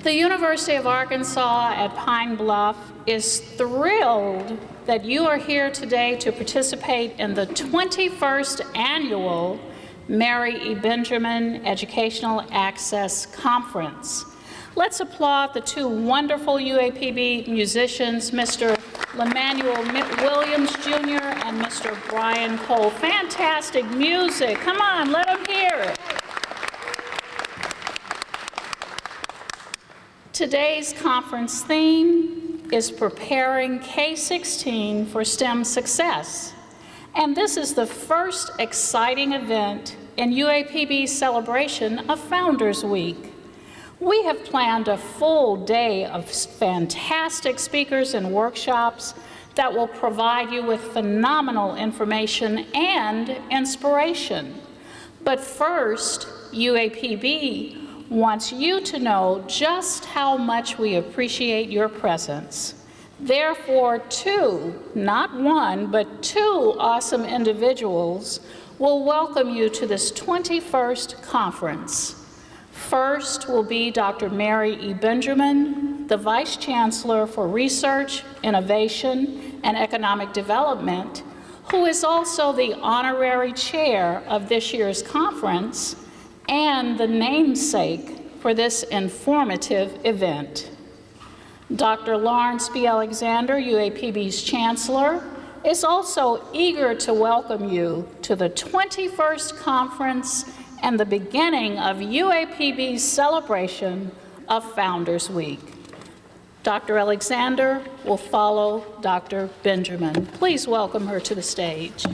The University of Arkansas at Pine Bluff is thrilled that you are here today to participate in the 21st Annual Mary E. Benjamin Educational Access Conference. Let's applaud the two wonderful UAPB musicians, Mr. Lemanuel Williams Jr. and Mr. Brian Cole. Fantastic music. Come on, let them hear it. Today's conference theme is Preparing K-16 for STEM Success. And this is the first exciting event in UAPB's celebration of Founders Week. We have planned a full day of fantastic speakers and workshops that will provide you with phenomenal information and inspiration. But first, UAPB wants you to know just how much we appreciate your presence. Therefore, two, not one, but two awesome individuals will welcome you to this 21st conference. First will be Dr. Mary E. Benjamin, the Vice Chancellor for Research, Innovation, and Economic Development, who is also the honorary chair of this year's conference and the namesake for this informative event. Dr. Lawrence B. Alexander, UAPB's Chancellor, is also eager to welcome you to the 21st conference and the beginning of UAPB's celebration of Founders Week. Dr. Alexander will follow Dr. Benjamin. Please welcome her to the stage.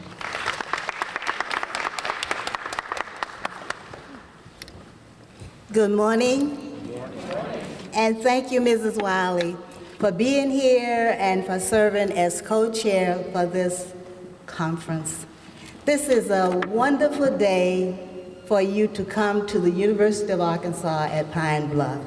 Good morning. Good morning. And thank you, Mrs. Wiley, for being here and for serving as co-chair for this conference. This is a wonderful day for you to come to the University of Arkansas at Pine Bluff.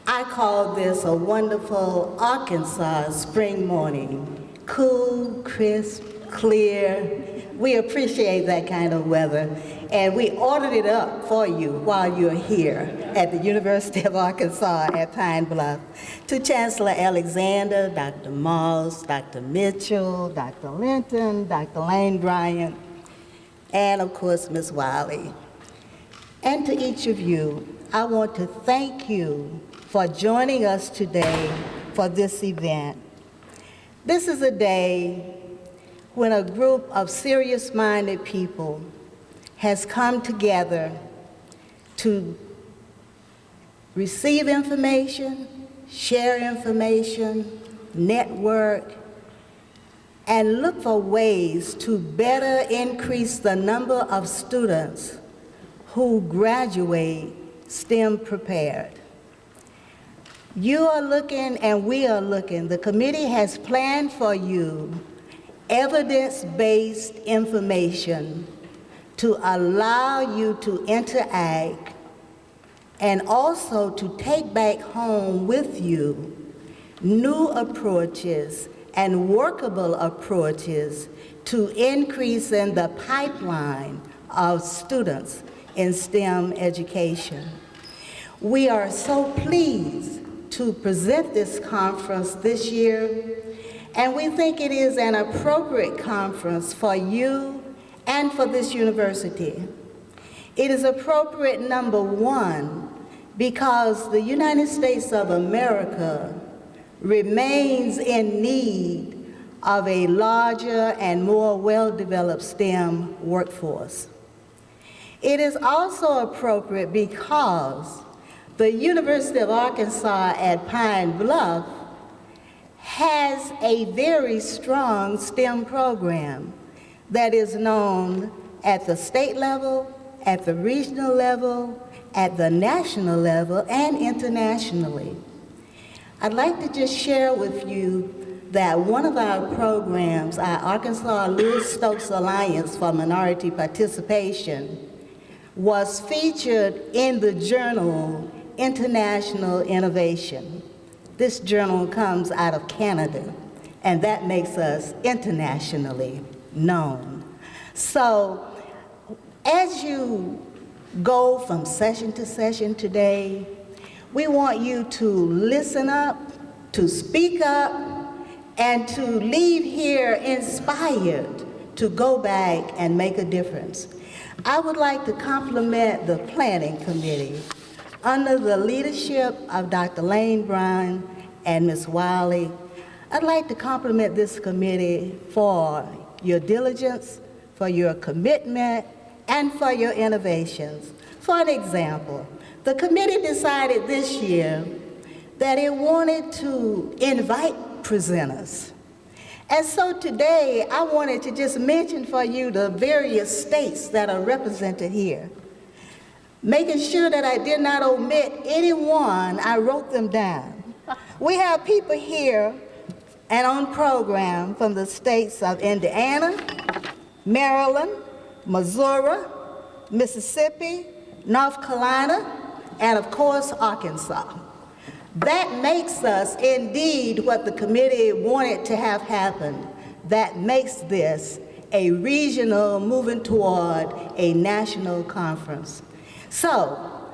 I call this a wonderful Arkansas spring morning. Cool, crisp, clear. We appreciate that kind of weather, and we ordered it up for you while you're here at the University of Arkansas at Pine Bluff. To Chancellor Alexander, Dr. Moss, Dr. Mitchell, Dr. Linton, Dr. Lane Bryant, and of course, Ms. Wiley. And to each of you, I want to thank you for joining us today for this event. This is a day when a group of serious-minded people has come together to receive information, share information, network, and look for ways to better increase the number of students who graduate STEM prepared. You are looking and we are looking. The committee has planned for you evidence-based information to allow you to interact and also to take back home with you new approaches and workable approaches to increasing the pipeline of students in STEM education. We are so pleased to present this conference this year, and we think it is an appropriate conference for you and for this university. It is appropriate, number one, because the United States of America remains in need of a larger and more well-developed STEM workforce. It is also appropriate because the University of Arkansas at Pine Bluff has a very strong STEM program that is known at the state level, at the regional level, at the national level, and internationally. I'd like to just share with you that one of our programs, our Arkansas Lewis Stokes Alliance for Minority Participation, was featured in the journal International Innovation. This journal comes out of Canada, and that makes us internationally known. So as you go from session to session today, We want you to listen up, to speak up, and to leave here inspired to go back and make a difference. I would like to compliment the Planning Committee under the leadership of Dr. Lane Brown and Ms. Wiley. I'd like to compliment this committee for your diligence, for your commitment, and for your innovations. For an example, the committee decided this year that it wanted to invite presenters. And so today, I wanted to just mention for you the various states that are represented here. Making sure that I did not omit anyone, I wrote them down. We have people here and on program from the states of Indiana, Maryland, Missouri, Mississippi, North Carolina, and of course, Arkansas. That makes us indeed what the committee wanted to have happen. That makes this a regional moving toward a national conference. So,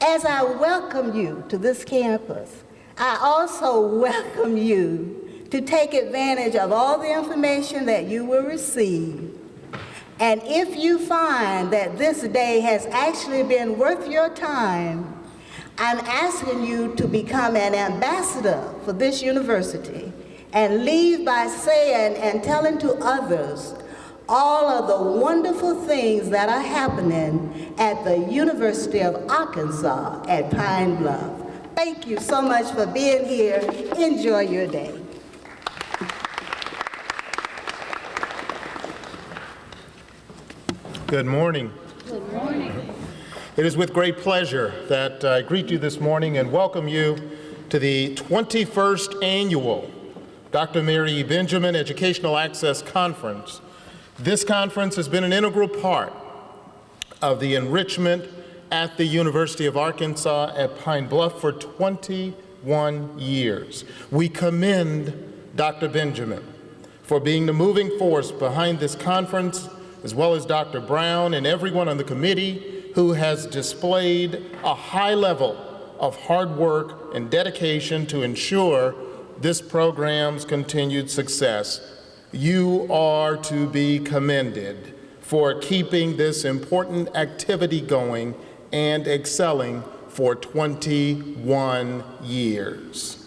as I welcome you to this campus, I also welcome you to take advantage of all the information that you will receive. And if you find that this day has actually been worth your time, I'm asking you to become an ambassador for this university and leave by saying and telling to others all of the wonderful things that are happening at the University of Arkansas at Pine Bluff. Thank you so much for being here. Enjoy your day. Good morning. Good morning. It is with great pleasure that I greet you this morning and welcome you to the 21st Annual Dr. Mary E. Benjamin Educational Access Conference. This conference has been an integral part of the enrichment at the University of Arkansas at Pine Bluff for 21 years. We commend Dr. Benjamin for being the moving force behind this conference, as well as Dr. Brown and everyone on the committee who has displayed a high level of hard work and dedication to ensure this program's continued success. You are to be commended for keeping this important activity going and excelling for 21 years.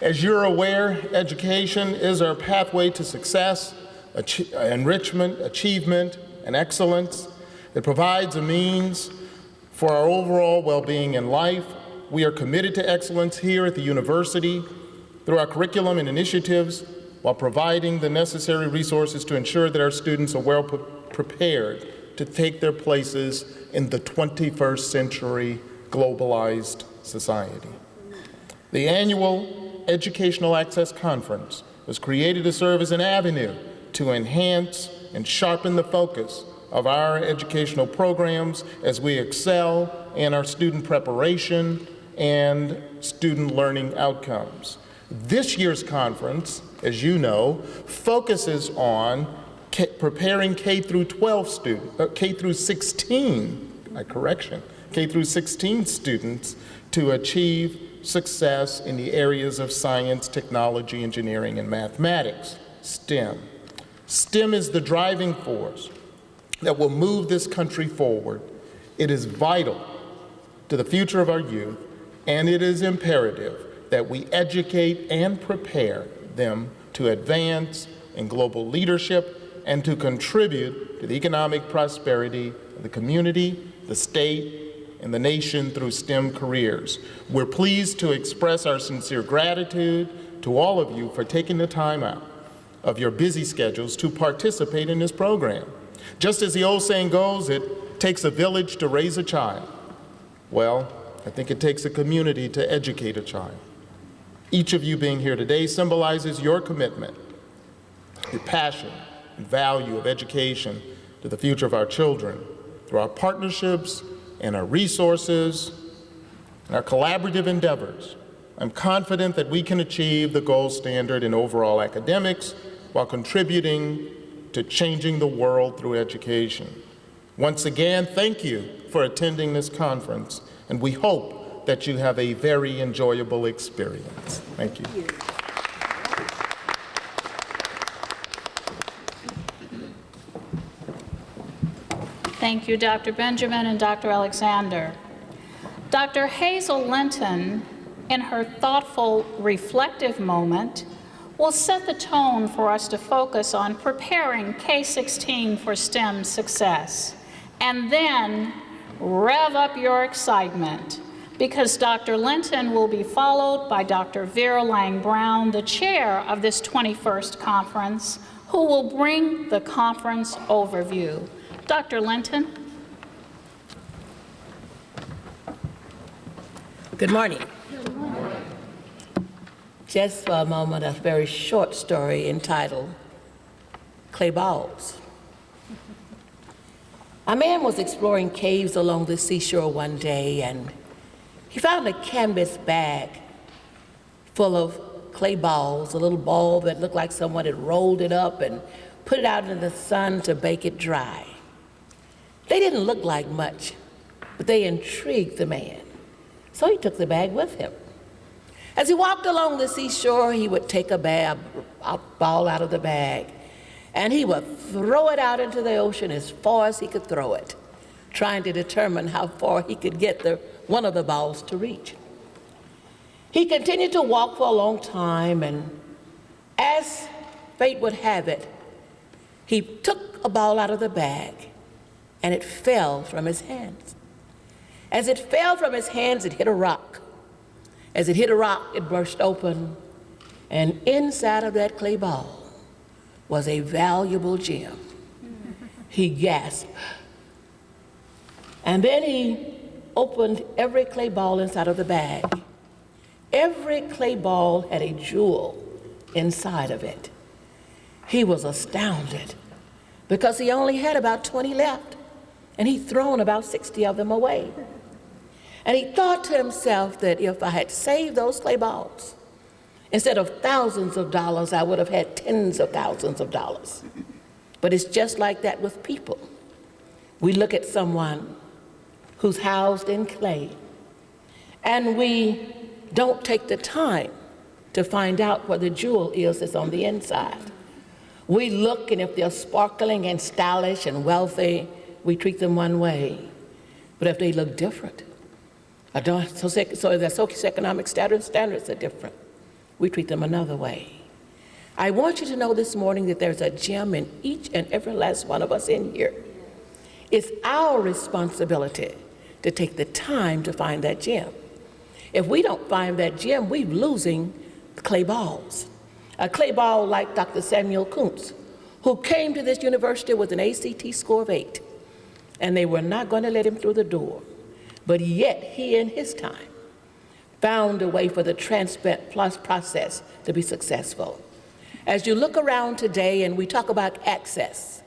As you're aware, education is our pathway to success, enrichment, achievement, and excellence. It provides a means for our overall well-being in life. We are committed to excellence here at the university through our curriculum and initiatives while providing the necessary resources to ensure that our students are well prepared to take their places in the 21st century globalized society. The annual Educational Access Conference was created to serve as an avenue to enhance and sharpen the focus of our educational programs as we excel in our student preparation and student learning outcomes. This year's conference, as you know, focuses on preparing K through 16 students to achieve success in the areas of science, technology, engineering, and mathematics, STEM. STEM is the driving force that will move this country forward. It is vital to the future of our youth, and it is imperative that we educate and prepare them to advance in global leadership and to contribute to the economic prosperity of the community, the state, and the nation through STEM careers. We're pleased to express our sincere gratitude to all of you for taking the time out of your busy schedules to participate in this program. Just as the old saying goes, it takes a village to raise a child. Well, I think it takes a community to educate a child. Each of you being here today symbolizes your commitment, your passion, and value of education to the future of our children through our partnerships and our resources and our collaborative endeavors. I'm confident that we can achieve the gold standard in overall academics while contributing to changing the world through education. Once again, thank you for attending this conference, and we hope that you have a very enjoyable experience. Thank you. Thank you, Dr. Benjamin and Dr. Alexander. Dr. Hazel Linton, in her thoughtful, reflective moment, will set the tone for us to focus on preparing K-16 for STEM success. And then rev up your excitement, because Dr. Linton will be followed by Dr. Vera Lang Brown, the chair of this 21st conference, who will bring the conference overview. Dr. Linton. Good morning. Good morning. Just for a moment, a very short story entitled Clay Balls. A man was exploring caves along the seashore one day, and he found a canvas bag full of clay balls, a little ball that looked like someone had rolled it up and put it out in the sun to bake it dry. They didn't look like much, but they intrigued the man. So he took the bag with him. As he walked along the seashore, he would take a ball out of the bag, and he would throw it out into the ocean as far as he could throw it, trying to determine how far he could get one of the balls to reach. He continued to walk for a long time, and as fate would have it, he took a ball out of the bag, and it fell from his hands. As it fell from his hands, it hit a rock. As it hit a rock, it burst open, and inside of that clay ball was a valuable gem. He gasped. And then he opened every clay ball inside of the bag. Every clay ball had a jewel inside of it. He was astounded because he only had about 20 left, and he'd thrown about 60 of them away. And he thought to himself that if I had saved those clay balls, instead of thousands of dollars, I would have had tens of thousands of dollars. But it's just like that with people. We look at someone who's housed in clay, and we don't take the time to find out what the jewel is that's on the inside. We look, and if they're sparkling and stylish and wealthy, we treat them one way. But if they look different, so their socioeconomic standards are different, we treat them another way. I want you to know this morning that there's a gem in each and every last one of us in here. It's our responsibility to take the time to find that gem. If we don't find that gem, we're losing clay balls. A clay ball like Dr. Samuel Kuntz, who came to this university with an ACT score of 8, and they were not going to let him through the door. But yet, he in his time found a way for the transplant plus process to be successful. As you look around today and we talk about access,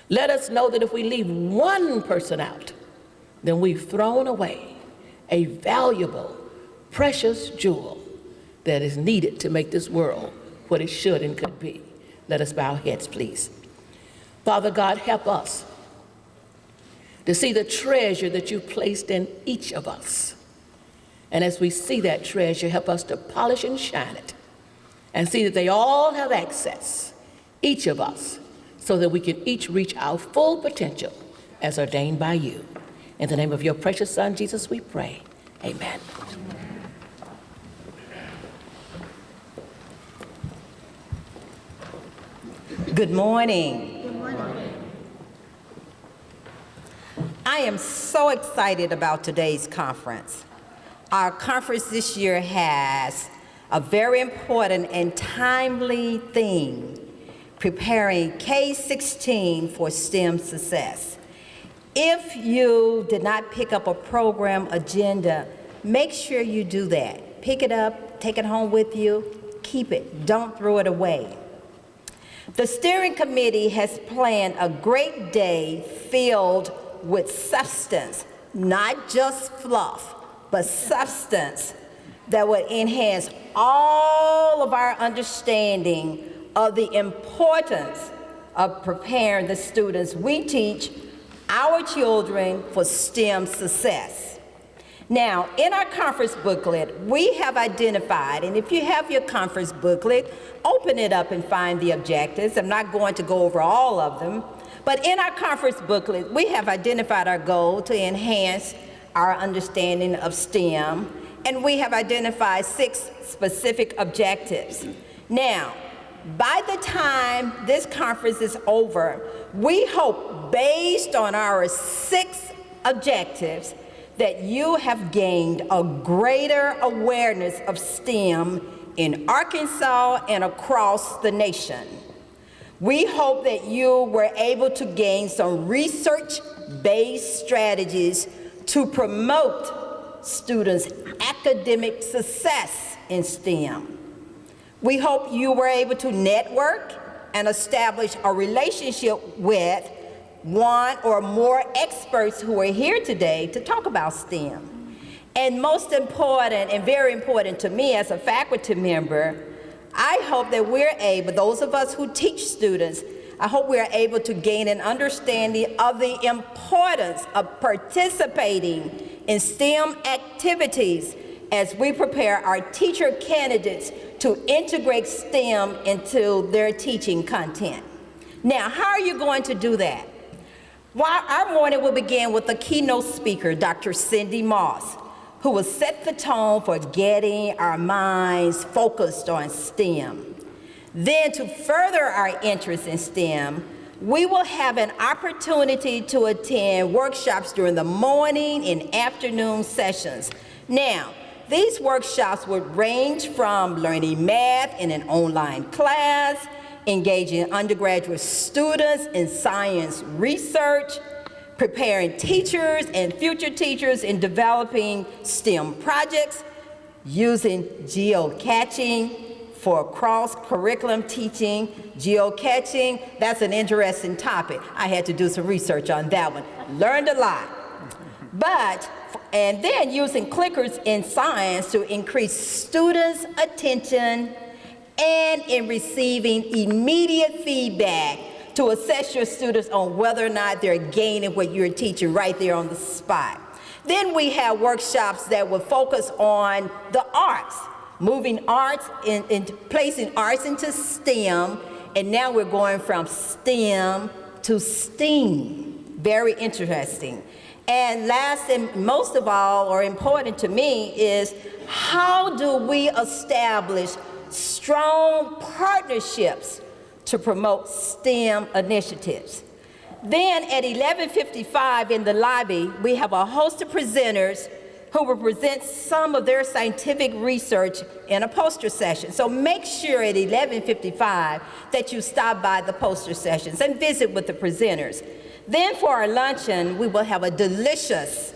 let us know that if we leave one person out, then we've thrown away a valuable, precious jewel that is needed to make this world what it should and could be. Let us bow our heads, please. Father God, help us to see the treasure that you've placed in each of us. And as we see that treasure, help us to polish and shine it and see that they all have access, each of us, so that we can each reach our full potential as ordained by you. In the name of your precious Son, Jesus, we pray. Amen. Good morning. I am so excited about today's conference. Our conference this year has a very important and timely theme, preparing K-16 for STEM success. If you did not pick up a program agenda, make sure you do that. Pick it up, take it home with you, keep it, don't throw it away. The steering committee has planned a great day filled with substance, not just fluff, but substance that would enhance all of our understanding of the importance of preparing the students we teach our children for STEM success. Now, in our conference booklet, we have identified, and if you have your conference booklet, open it up and find the objectives. I'm not going to go over all of them, but in our conference booklet, we have identified our goal to enhance our understanding of STEM, and we have identified 6 specific objectives. Now, by the time this conference is over, we hope, based on our 6 objectives, that you have gained a greater awareness of STEM in Arkansas and across the nation. We hope that you were able to gain some research-based strategies to promote students' academic success in STEM. We hope you were able to network and establish a relationship with one or more experts who are here today to talk about STEM. And most important, and very important to me as a faculty member, I hope that we're able, those of us who teach students, I hope we're able to gain an understanding of the importance of participating in STEM activities as we prepare our teacher candidates to integrate STEM into their teaching content. Now, how are you going to do that? Well, our morning will begin with the keynote speaker, Dr. Cindy Moss, who will set the tone for getting our minds focused on STEM. Then, to further our interest in STEM, we will have an opportunity to attend workshops during the morning and afternoon sessions. Now, these workshops would range from learning math in an online class, engaging undergraduate students in science research, preparing teachers and future teachers in developing STEM projects, using geocaching for cross-curriculum teaching. Geocaching, that's an interesting topic. I had to do some research on that one. Learned a lot. And then using clickers in science to increase students' attention and in receiving immediate feedback to assess your students on whether or not they're gaining what you're teaching right there on the spot. Then we have workshops that will focus on the arts, moving arts, placing arts into STEM, and now we're going from STEM to STEAM. Very interesting. And last and most of all, or important to me, is how do we establish strong partnerships to promote STEM initiatives? Then at 11:55 in the lobby, we have a host of presenters who will present some of their scientific research in a poster session. So make sure at 11:55 that you stop by the poster sessions and visit with the presenters. Then for our luncheon, we will have a delicious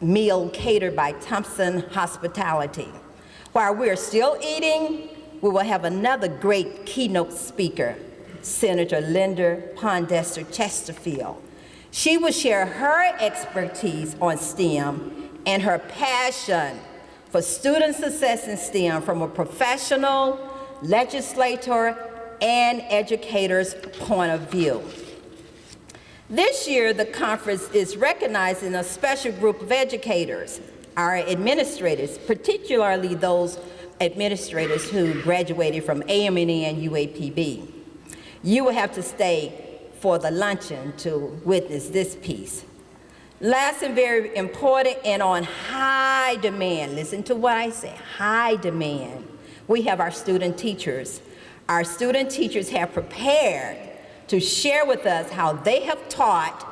meal catered by Thompson Hospitality. While we're still eating, we will have another great keynote speaker, Senator Linda Pondester Chesterfield. She will share her expertise on STEM and her passion for student success in STEM from a professional, legislator, and educator's point of view. This year, the conference is recognizing a special group of educators, our administrators, particularly those administrators who graduated from AMNE and UAPB. You will have to stay for the luncheon to witness this piece. Last and very important, and on high demand, listen to what I say, high demand, we have our student teachers. Our student teachers have prepared to share with us how they have taught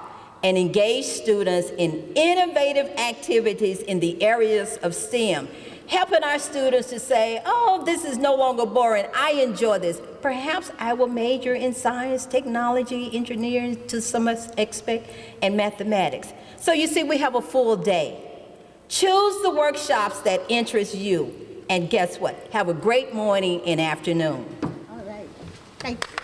and engaged students in innovative activities in the areas of STEM, helping our students to say, oh, this is no longer boring, I enjoy this. Perhaps I will major in science, technology, engineering to some aspect, and mathematics. So you see, we have a full day. Choose the workshops that interest you, and guess what? Have a great morning and afternoon. All right. Thank you.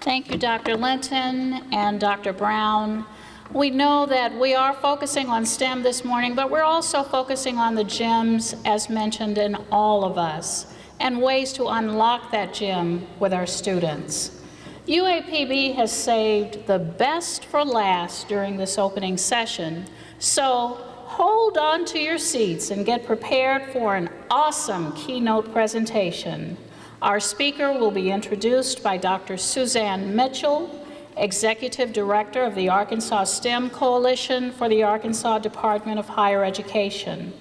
Thank you, Dr. Linton and Dr. Brown. We know that we are focusing on STEM this morning, but we're also focusing on the gems as mentioned in all of us and ways to unlock that gem with our students. UAPB has saved the best for last during this opening session, so hold on to your seats and get prepared for an awesome keynote presentation. Our speaker will be introduced by Dr. Suzanne Mitchell, Executive Director of the Arkansas STEM Coalition for the Arkansas Department of Higher Education.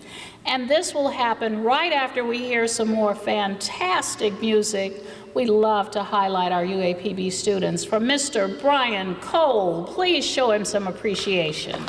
And this will happen right after we hear some more fantastic music. We love to highlight our UAPB students. From Mr. Brian Cole, please show him some appreciation.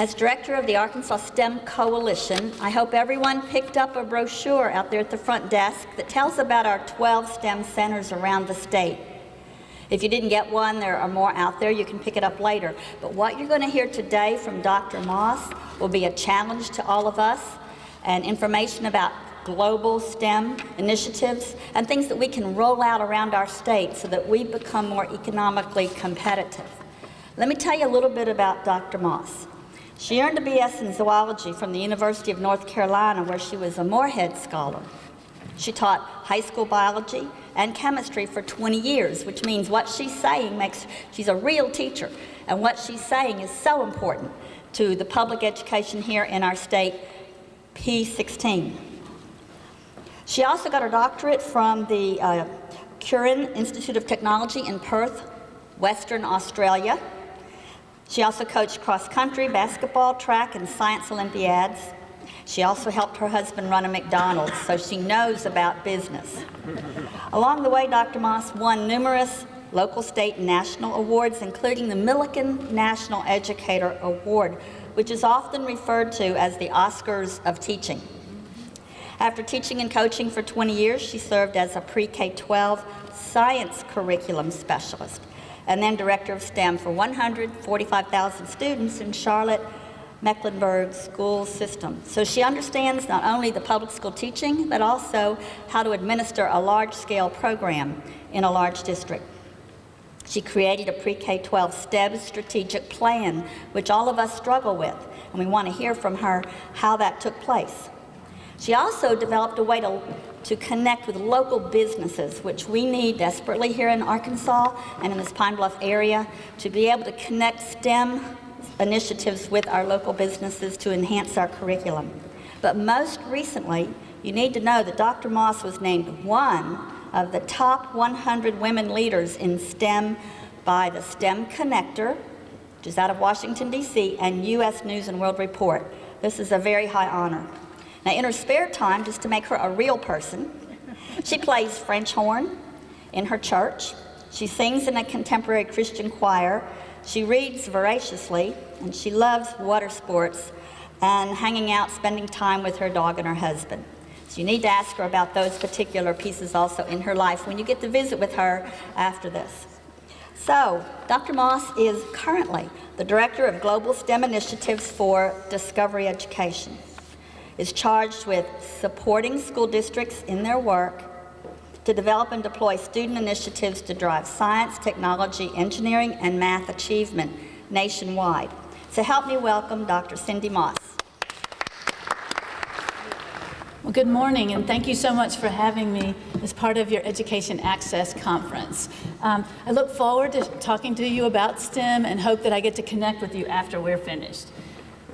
As director of the Arkansas STEM Coalition, I hope everyone picked up a brochure out there at the front desk that tells about our 12 STEM centers around the state. If you didn't get one, there are more out there. You can pick it up later. But what you're going to hear today from Dr. Moss will be a challenge to all of us and information about global STEM initiatives and things that we can roll out around our state so that we become more economically competitive. Let me tell you a little bit about Dr. Moss. She earned a BS in zoology from the University of North Carolina, where she was a Moorhead Scholar. She taught high school biology and chemistry for 20 years, which means what she's saying she's a real teacher, and what she's saying is so important to the public education here in our state, P16. She also got her doctorate from the Curran Institute of Technology in Perth, Western Australia. She also coached cross-country, basketball, track, and science Olympiads. She also helped her husband run a McDonald's, so she knows about business. Along the way, Dr. Moss won numerous local, state, and national awards, including the Millikan National Educator Award, which is often referred to as the Oscars of teaching. After teaching and coaching for 20 years, she served as a pre-K-12 science curriculum specialist and then director of STEM for 145,000 students in Charlotte, Mecklenburg school system. So she understands not only the public school teaching, but also how to administer a large-scale program in a large district. She created a pre-K-12 STEM strategic plan, which all of us struggle with, and we want to hear from her how that took place. She also developed a way to connect with local businesses, which we need desperately here in Arkansas and in this Pine Bluff area, to be able to connect STEM initiatives with our local businesses to enhance our curriculum. But most recently, you need to know that Dr. Moss was named one of the top 100 women leaders in STEM by the STEM Connector, which is out of Washington, D.C., and U.S. News and World Report. This is a very high honor. Now, in her spare time, just to make her a real person, she plays French horn in her church. She sings in a contemporary Christian choir. She reads voraciously, and she loves water sports and hanging out, spending time with her dog and her husband. So you need to ask her about those particular pieces also in her life when you get to visit with her after this. So, Dr. Moss is currently the Director of Global STEM Initiatives for Discovery Education. Is charged with supporting school districts in their work to develop and deploy student initiatives to drive science, technology, engineering, and math achievement nationwide. So help me welcome Dr. Cindy Moss. Well, good morning, and thank you so much for having me as part of your Education Access Conference. I look forward to talking to you about STEM and hope that I get to connect with you after we're finished.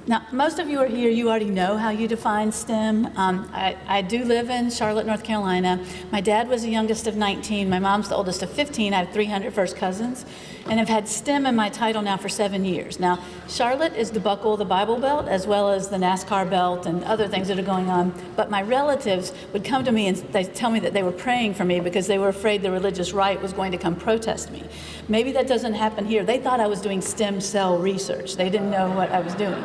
Now, most of you are here, you already know how you define STEM. I do live in Charlotte, North Carolina. My dad was the youngest of 19. My mom's the oldest of 15. I have 300 first cousins, and I've had STEM in my title now for 7 years. Now, Charlotte is the buckle of the Bible Belt, as well as the NASCAR belt and other things that are going on. But my relatives would come to me and they tell me that they were praying for me because they were afraid the religious right was going to come protest me. Maybe that doesn't happen here. They thought I was doing stem cell research. They didn't know what I was doing.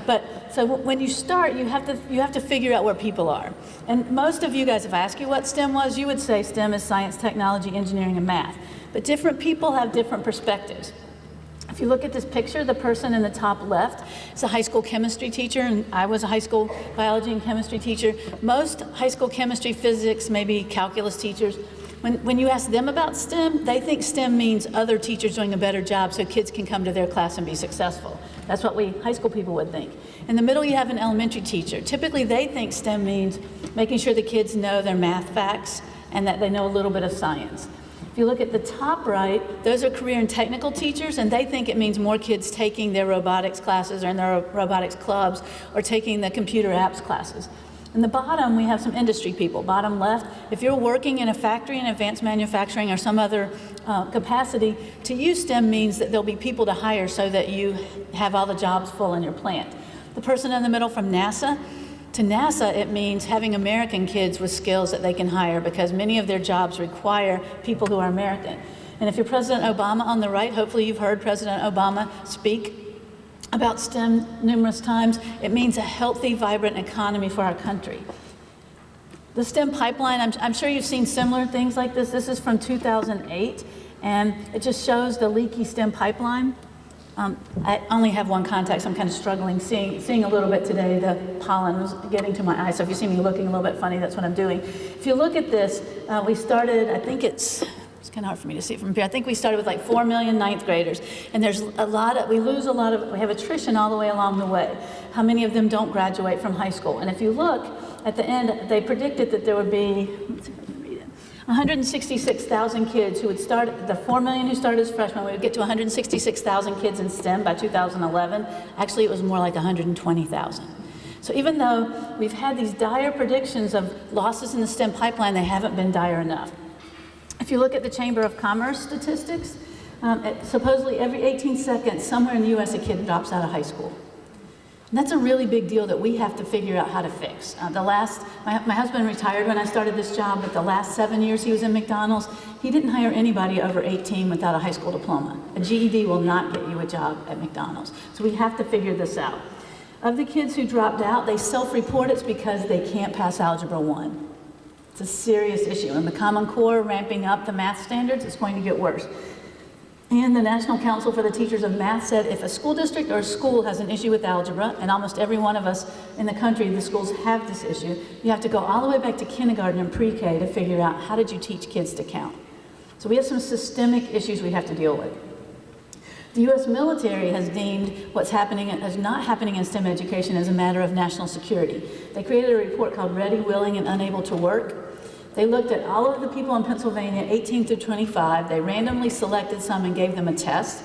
But so when you start, you have to figure out where people are. And most of you guys, if I ask you what STEM was, you would say STEM is science, technology, engineering, and math. But different people have different perspectives. If you look at this picture, the person in the top left is a high school chemistry teacher, and I was a high school biology and chemistry teacher. Most high school chemistry, physics, maybe calculus teachers, when you ask them about STEM, they think STEM means other teachers doing a better job so kids can come to their class and be successful. That's what we high school people would think. In the middle, you have an elementary teacher. Typically, they think STEM means making sure the kids know their math facts and that they know a little bit of science. If you look at the top right, those are career and technical teachers, and they think it means more kids taking their robotics classes or in their robotics clubs or taking the computer apps classes. In the bottom, we have some industry people. Bottom left, if you're working in a factory in advanced manufacturing or some other capacity, to use STEM means that there'll be people to hire so that you have all the jobs full in your plant. The person in the middle from NASA, to NASA, it means having American kids with skills that they can hire because many of their jobs require people who are American. And if you're President Obama on the right, hopefully you've heard President Obama speak about STEM numerous times. It means a healthy, vibrant economy for our country. The STEM pipeline, I'm sure you've seen similar things like this. This is from 2008, and it just shows the leaky STEM pipeline. I only have one contact, so I'm kind of struggling seeing a little bit today. The pollen was getting to my eye, so if you see me looking a little bit funny, that's what I'm doing. If you look at this, we started, I think it's kind of hard for me to see from here. I think we started with like 4 million ninth graders, and there's we have attrition all the way along the way. How many of them don't graduate from high school? And if you look at the end, they predicted that there would be, let's see if I can read it, 166,000 kids who would start, the 4 million who started as freshmen, we would get to 166,000 kids in STEM by 2011. Actually, it was more like 120,000. So even though we've had these dire predictions of losses in the STEM pipeline, they haven't been dire enough. If you look at the Chamber of Commerce statistics, supposedly every 18 seconds, somewhere in the US, a kid drops out of high school. And that's a really big deal that we have to figure out how to fix. My husband retired when I started this job, but the last 7 years he was in McDonald's, he didn't hire anybody over 18 without a high school diploma. A GED will not get you a job at McDonald's. So we have to figure this out. Of the kids who dropped out, they self-report it's because they can't pass Algebra 1. It's a serious issue, and the Common Core ramping up the math standards, it's going to get worse. And the National Council for the Teachers of Math said if a school district or a school has an issue with algebra, and almost every one of us in the country, the schools have this issue, you have to go all the way back to kindergarten and pre-K to figure out how did you teach kids to count. So we have some systemic issues we have to deal with. The U.S. military has deemed what's happening as not happening in STEM education as a matter of national security. They created a report called Ready, Willing, and Unable to Work. They looked at all of the people in Pennsylvania, 18 through 25. They randomly selected some and gave them a test.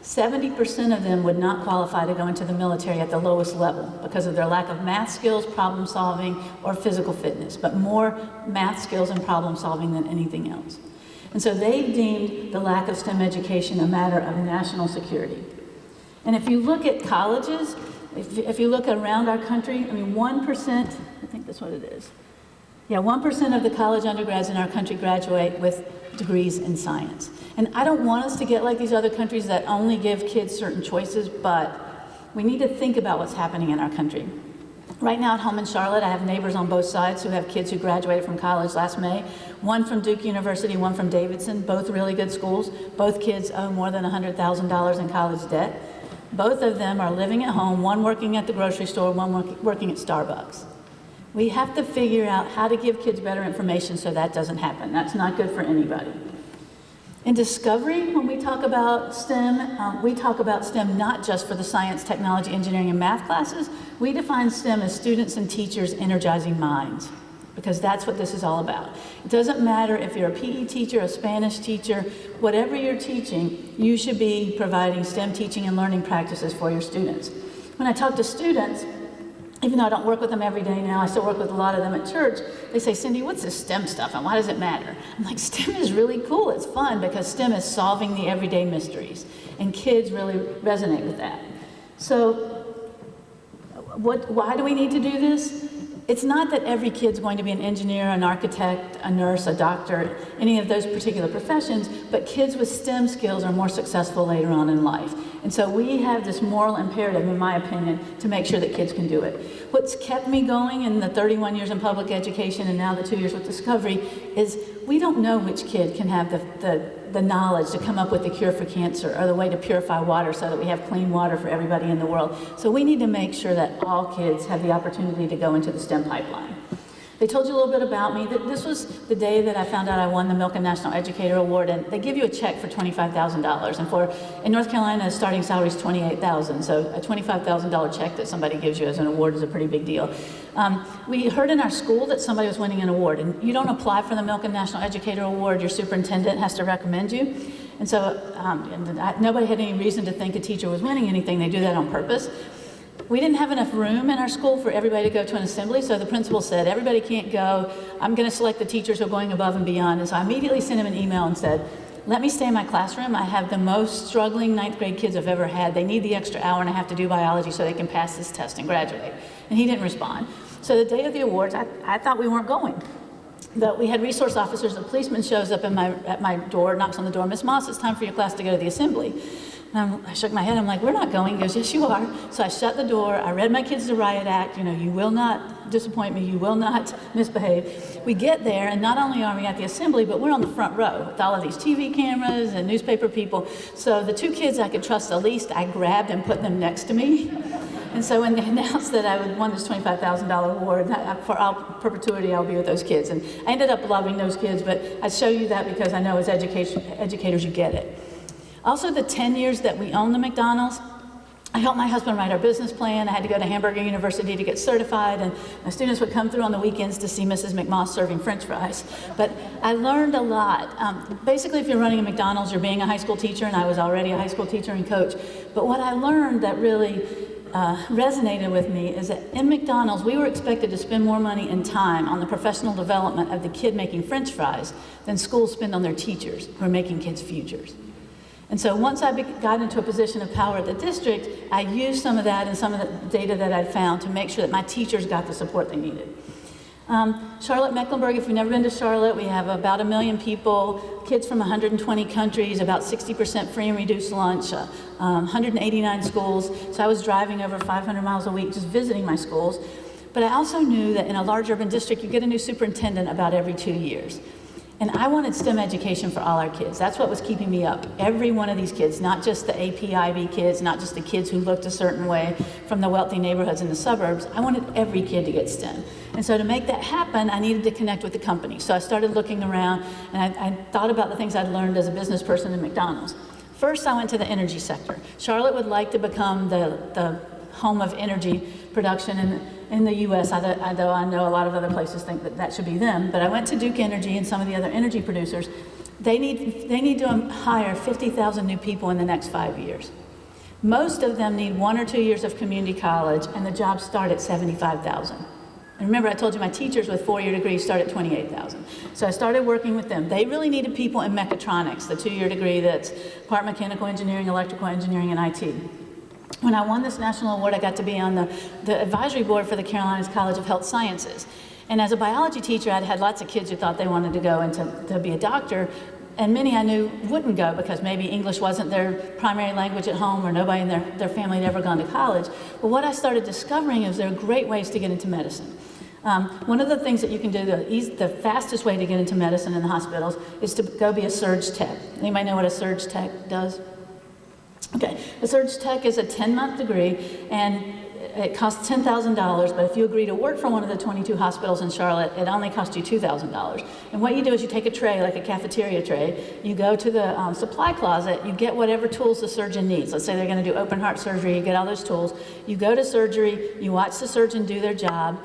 70% of them would not qualify to go into the military at the lowest level because of their lack of math skills, problem solving, or physical fitness, but more math skills and problem solving than anything else. And so they deemed the lack of STEM education a matter of national security. And if you look at colleges, if you look around our country, I mean, 1%, I think that's what it is. Yeah, 1% of the college undergrads in our country graduate with degrees in science. And I don't want us to get like these other countries that only give kids certain choices, but we need to think about what's happening in our country. Right now at home in Charlotte, I have neighbors on both sides who have kids who graduated from college last May. One from Duke University, one from Davidson, both really good schools. Both kids owe more than $100,000 in college debt. Both of them are living at home, one working at the grocery store, one working at Starbucks. We have to figure out how to give kids better information so that doesn't happen. That's not good for anybody. In Discovery, when we talk about STEM, we talk about STEM not just for the science, technology, engineering, and math classes. We define STEM as students and teachers energizing minds, because that's what this is all about. It doesn't matter if you're a PE teacher, a Spanish teacher, whatever you're teaching, you should be providing STEM teaching and learning practices for your students. When I talk to students, even though I don't work with them every day now, I still work with a lot of them at church, they say, Cindy, what's this STEM stuff and why does it matter? I'm like, STEM is really cool, it's fun, because STEM is solving the everyday mysteries, and kids really resonate with that. So why do we need to do this? It's not that every kid's going to be an engineer, an architect, a nurse, a doctor, any of those particular professions, but kids with STEM skills are more successful later on in life. And so we have this moral imperative, in my opinion, to make sure that kids can do it. What's kept me going in the 31 years in public education and now the 2 years with Discovery is we don't know which kid can have the knowledge to come up with the cure for cancer or the way to purify water so that we have clean water for everybody in the world. So we need to make sure that all kids have the opportunity to go into the STEM pipeline. They told you a little bit about me. This was the day that I found out I won the Milken National Educator Award, and they give you a check for $25,000. And in North Carolina, starting salary is $28,000, so a $25,000 check that somebody gives you as an award is a pretty big deal. We heard in our school that somebody was winning an award, and you don't apply for the Milken National Educator Award. Your superintendent has to recommend you. And so nobody had any reason to think a teacher was winning anything. They do that on purpose. We didn't have enough room in our school for everybody to go to an assembly, so the principal said, everybody can't go. I'm going to select the teachers who are going above and beyond. And so I immediately sent him an email and said, let me stay in my classroom. I have the most struggling ninth grade kids I've ever had. They need the extra hour and a half to do biology so they can pass this test and graduate. And he didn't respond. So the day of the awards, I thought we weren't going. But we had resource officers. The policeman shows up at my door, knocks on the door. Miss Moss, it's time for your class to go to the assembly. And I shook my head. I'm like, we're not going. He goes, yes, you are. So I shut the door. I read my kids the riot act. You will not disappoint me. You will not misbehave. We get there, and not only are we at the assembly, but we're on the front row with all of these TV cameras and newspaper people. So the two kids I could trust the least, I grabbed and put them next to me. And so when they announced that I would won this $25,000 award, for all perpetuity, I'll be with those kids. And I ended up loving those kids, but I show you that because I know as educators, you get it. Also, the 10 years that we own the McDonald's, I helped my husband write our business plan. I had to go to Hamburger University to get certified, and my students would come through on the weekends to see Mrs. McMoss serving French fries. But I learned a lot. Basically, if you're running a McDonald's, you're being a high school teacher, and I was already a high school teacher and coach. But what I learned that really resonated with me is that in McDonald's, we were expected to spend more money and time on the professional development of the kid making French fries than schools spend on their teachers who are making kids' futures. And so once I got into a position of power at the district, I used some of that and some of the data that I'd found to make sure that my teachers got the support they needed. Charlotte, Mecklenburg, if you've never been to Charlotte, we have about 1 million people, kids from 120 countries, about 60% free and reduced lunch, 189 schools. So I was driving over 500 miles a week just visiting my schools. But I also knew that in a large urban district, you get a new superintendent about every 2 years. And I wanted STEM education for all our kids. That's what was keeping me up. Every one of these kids, not just the AP IB kids, not just the kids who looked a certain way from the wealthy neighborhoods in the suburbs. I wanted every kid to get STEM. And so to make that happen, I needed to connect with the company. So I started looking around, and I thought about the things I'd learned as a business person in McDonald's. First, I went to the energy sector. Charlotte would like to become the home of energy production in the U.S., although I know a lot of other places think that that should be them. But I went to Duke Energy and some of the other energy producers. They need to hire 50,000 new people in the next 5 years. Most of them need 1 or 2 years of community college, and the jobs start at 75,000. And remember, I told you my teachers with 4-year degrees start at 28,000. So I started working with them. They really needed people in mechatronics, the 2-year degree that's part mechanical engineering, electrical engineering, and IT. When I won this national award, I got to be on the advisory board for the Carolinas College of Health Sciences. And as a biology teacher, I'd had lots of kids who thought they wanted to go and to be a doctor, and many I knew wouldn't go because maybe English wasn't their primary language at home or nobody in their family had ever gone to college. But what I started discovering is there are great ways to get into medicine. One of the things that you can do, the fastest way to get into medicine in the hospitals is to go be a surge tech. Anybody know what a surge tech does? Okay, a surge tech is a 10-month degree, and it costs $10,000, but if you agree to work for one of the 22 hospitals in Charlotte, it only costs you $2,000. And what you do is you take a tray, like a cafeteria tray, you go to the supply closet, you get whatever tools the surgeon needs. Let's say they're going to do open heart surgery, you get all those tools. You go to surgery, you watch the surgeon do their job,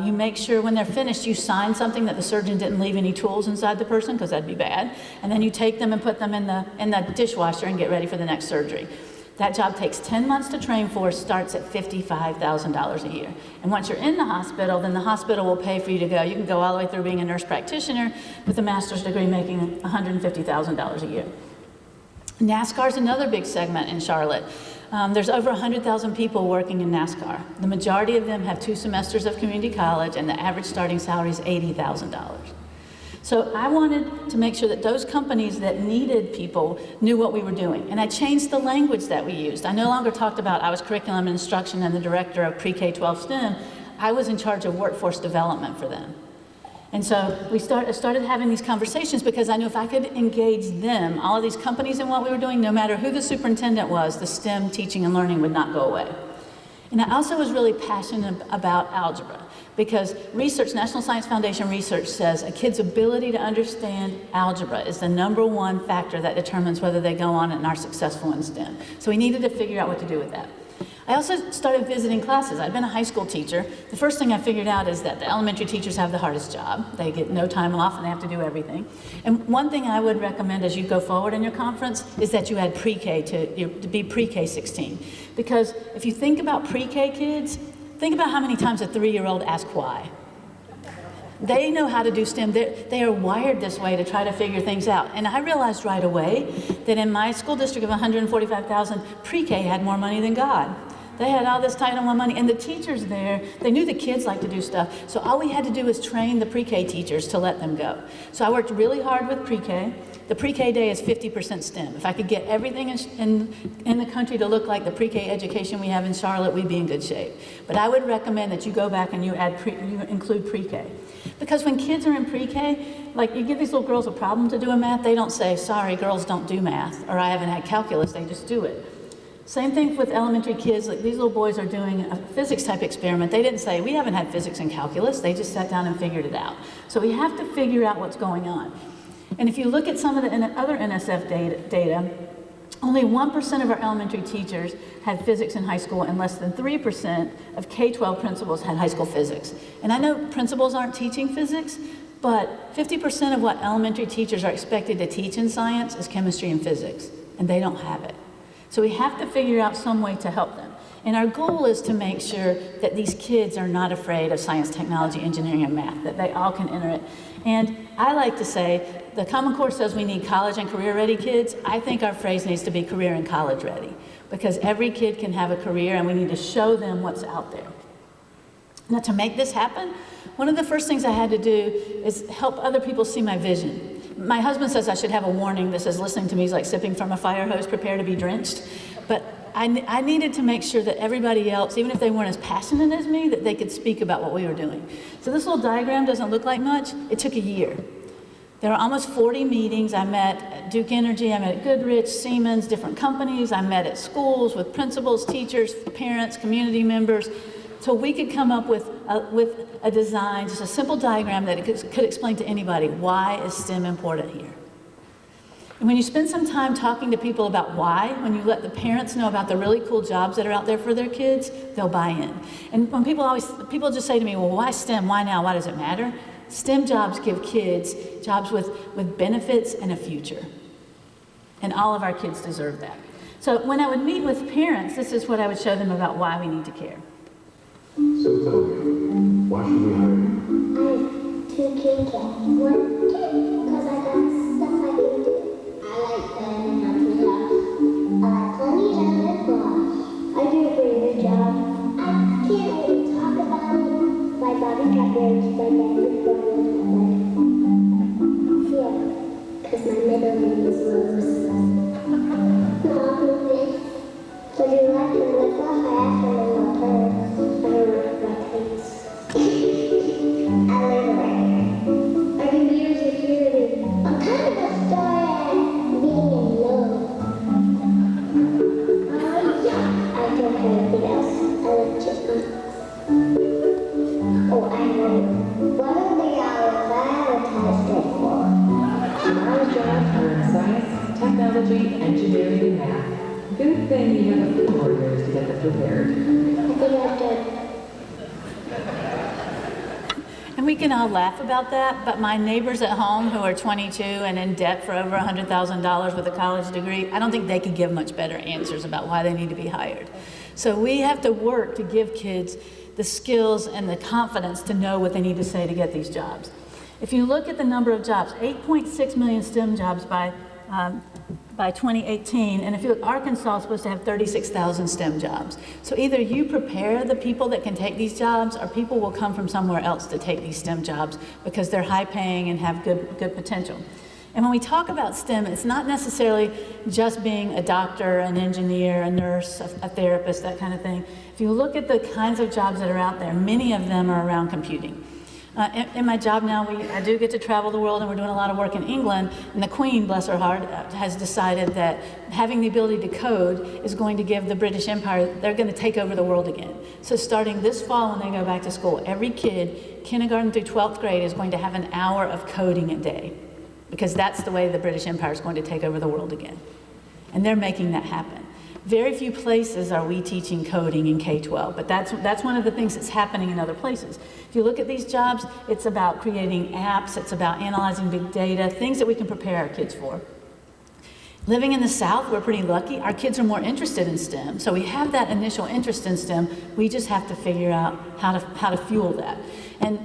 you make sure when they're finished, you sign something that the surgeon didn't leave any tools inside the person, because that'd be bad. And then you take them and put them in the dishwasher and get ready for the next surgery. That job takes 10 months to train for, starts at $55,000 a year. And once you're in the hospital, then the hospital will pay for you to go. You can go all the way through being a nurse practitioner with a master's degree making $150,000 a year. NASCAR is another big segment in Charlotte. There's over 100,000 people working in NASCAR. The majority of them have 2 semesters of community college, and the average starting salary is $80,000. So I wanted to make sure that those companies that needed people knew what we were doing. And I changed the language that we used. I no longer talked about I was curriculum and instruction and the director of pre-K-12 STEM. I was in charge of workforce development for them. And so we started having these conversations because I knew if I could engage them, all of these companies in what we were doing, no matter who the superintendent was, the STEM teaching and learning would not go away. And I also was really passionate about algebra because research, National Science Foundation research says a kid's ability to understand algebra is the #1 factor that determines whether they go on and are successful in STEM. So we needed to figure out what to do with that. I also started visiting classes. I'd been a high school teacher. The first thing I figured out is that the elementary teachers have the hardest job. They get no time off and they have to do everything. And one thing I would recommend as you go forward in your conference is that you add pre-K to be pre-K 16. Because if you think about pre-K kids, think about how many times a 3-year-old asks why. They know how to do STEM. They are wired this way to try to figure things out. And I realized right away that in my school district of 145,000, pre-K had more money than God. They had all this Title I money, and the teachers there, they knew the kids liked to do stuff, so all we had to do was train the pre-K teachers to let them go. So I worked really hard with pre-K. The pre-K day is 50% STEM. If I could get everything in the country to look like the pre-K education we have in Charlotte, we'd be in good shape. But I would recommend that you go back and you include pre-K. Because when kids are in pre-K, like you give these little girls a problem to do in math, they don't say, sorry, girls don't do math, or I haven't had calculus, they just do it. Same thing with elementary kids, like these little boys are doing a physics type experiment. They didn't say, we haven't had physics and calculus, they just sat down and figured it out. So we have to figure out what's going on. And if you look at some of the other NSF data, only 1% of our elementary teachers had physics in high school, and less than 3% of K-12 principals had high school physics. And I know principals aren't teaching physics, but 50% of what elementary teachers are expected to teach in science is chemistry and physics, and they don't have it. So we have to figure out some way to help them. And our goal is to make sure that these kids are not afraid of science, technology, engineering, and math, that they all can enter it. And I like to say, the Common Core says we need college and career-ready kids. I think our phrase needs to be career and college-ready, because every kid can have a career, and we need to show them what's out there. Now, to make this happen, one of the first things I had to do is help other people see my vision. My husband says I should have a warning that says listening to me is like sipping from a fire hose, prepare to be drenched. But I needed to make sure that everybody else, even if they weren't as passionate as me, that they could speak about what we were doing. So this little diagram doesn't look like much. It took a year. There were almost 40 meetings. I met at Duke Energy, I met at Goodrich, Siemens, different companies. I met at schools with principals, teachers, parents, community members, so we could come up with a design, just a simple diagram that could explain to anybody, why is STEM important here? And when you spend some time talking to people about why, when you let the parents know about the really cool jobs that are out there for their kids, they'll buy in. And when people just say to me, well, why STEM? Why now? Why does it matter? STEM jobs give kids jobs with benefits and a future. And all of our kids deserve that. So when I would meet with parents, this is what I would show them about why we need to care. So tell me, why should we hire you? I have 2 Kit Kats. One, because I got stuff I can do. I like learning how to laugh. I like plenty of time at Bluff. I do a pretty good job. I can't really talk about it. My body got married to my dad before I was born. Yeah, because my middle name is Rose. Would you like to live off? I asked her to love her. I live right. I can be your security. I'm kind of a star at being in love. I don't have anything else. I like chipmunks. Oh, I know. What are the hours I advertised it for? Tomorrow's jobs are in science, technology, engineering, and math. Good thing you have a few more years to get them prepared. I think I did. And we can all laugh about that, but my neighbors at home who are 22 and in debt for over $100,000 with a college degree, I don't think they could give much better answers about why they need to be hired. So we have to work to give kids the skills and the confidence to know what they need to say to get these jobs. If you look at the number of jobs, 8.6 million STEM jobs by 2018, and if you look, Arkansas is supposed to have 36,000 STEM jobs. So either you prepare the people that can take these jobs, or people will come from somewhere else to take these STEM jobs because they're high paying and have good potential. And when we talk about STEM, it's not necessarily just being a doctor, an engineer, a nurse, a therapist, that kind of thing. If you look at the kinds of jobs that are out there, many of them are around computing. In my job now, I do get to travel the world, and we're doing a lot of work in England, and the Queen, bless her heart, has decided that having the ability to code is going to give the British Empire, they're going to take over the world again. So starting this fall when they go back to school, every kid, kindergarten through 12th grade, is going to have an hour of coding a day, because that's the way the British Empire is going to take over the world again. And they're making that happen. Very few places are we teaching coding in K-12, but that's one of the things that's happening in other places. If you look at these jobs, it's about creating apps, it's about analyzing big data, things that we can prepare our kids for. Living in the South, we're pretty lucky. Our kids are more interested in STEM, so we have that initial interest in STEM. We just have to figure out how to fuel that. And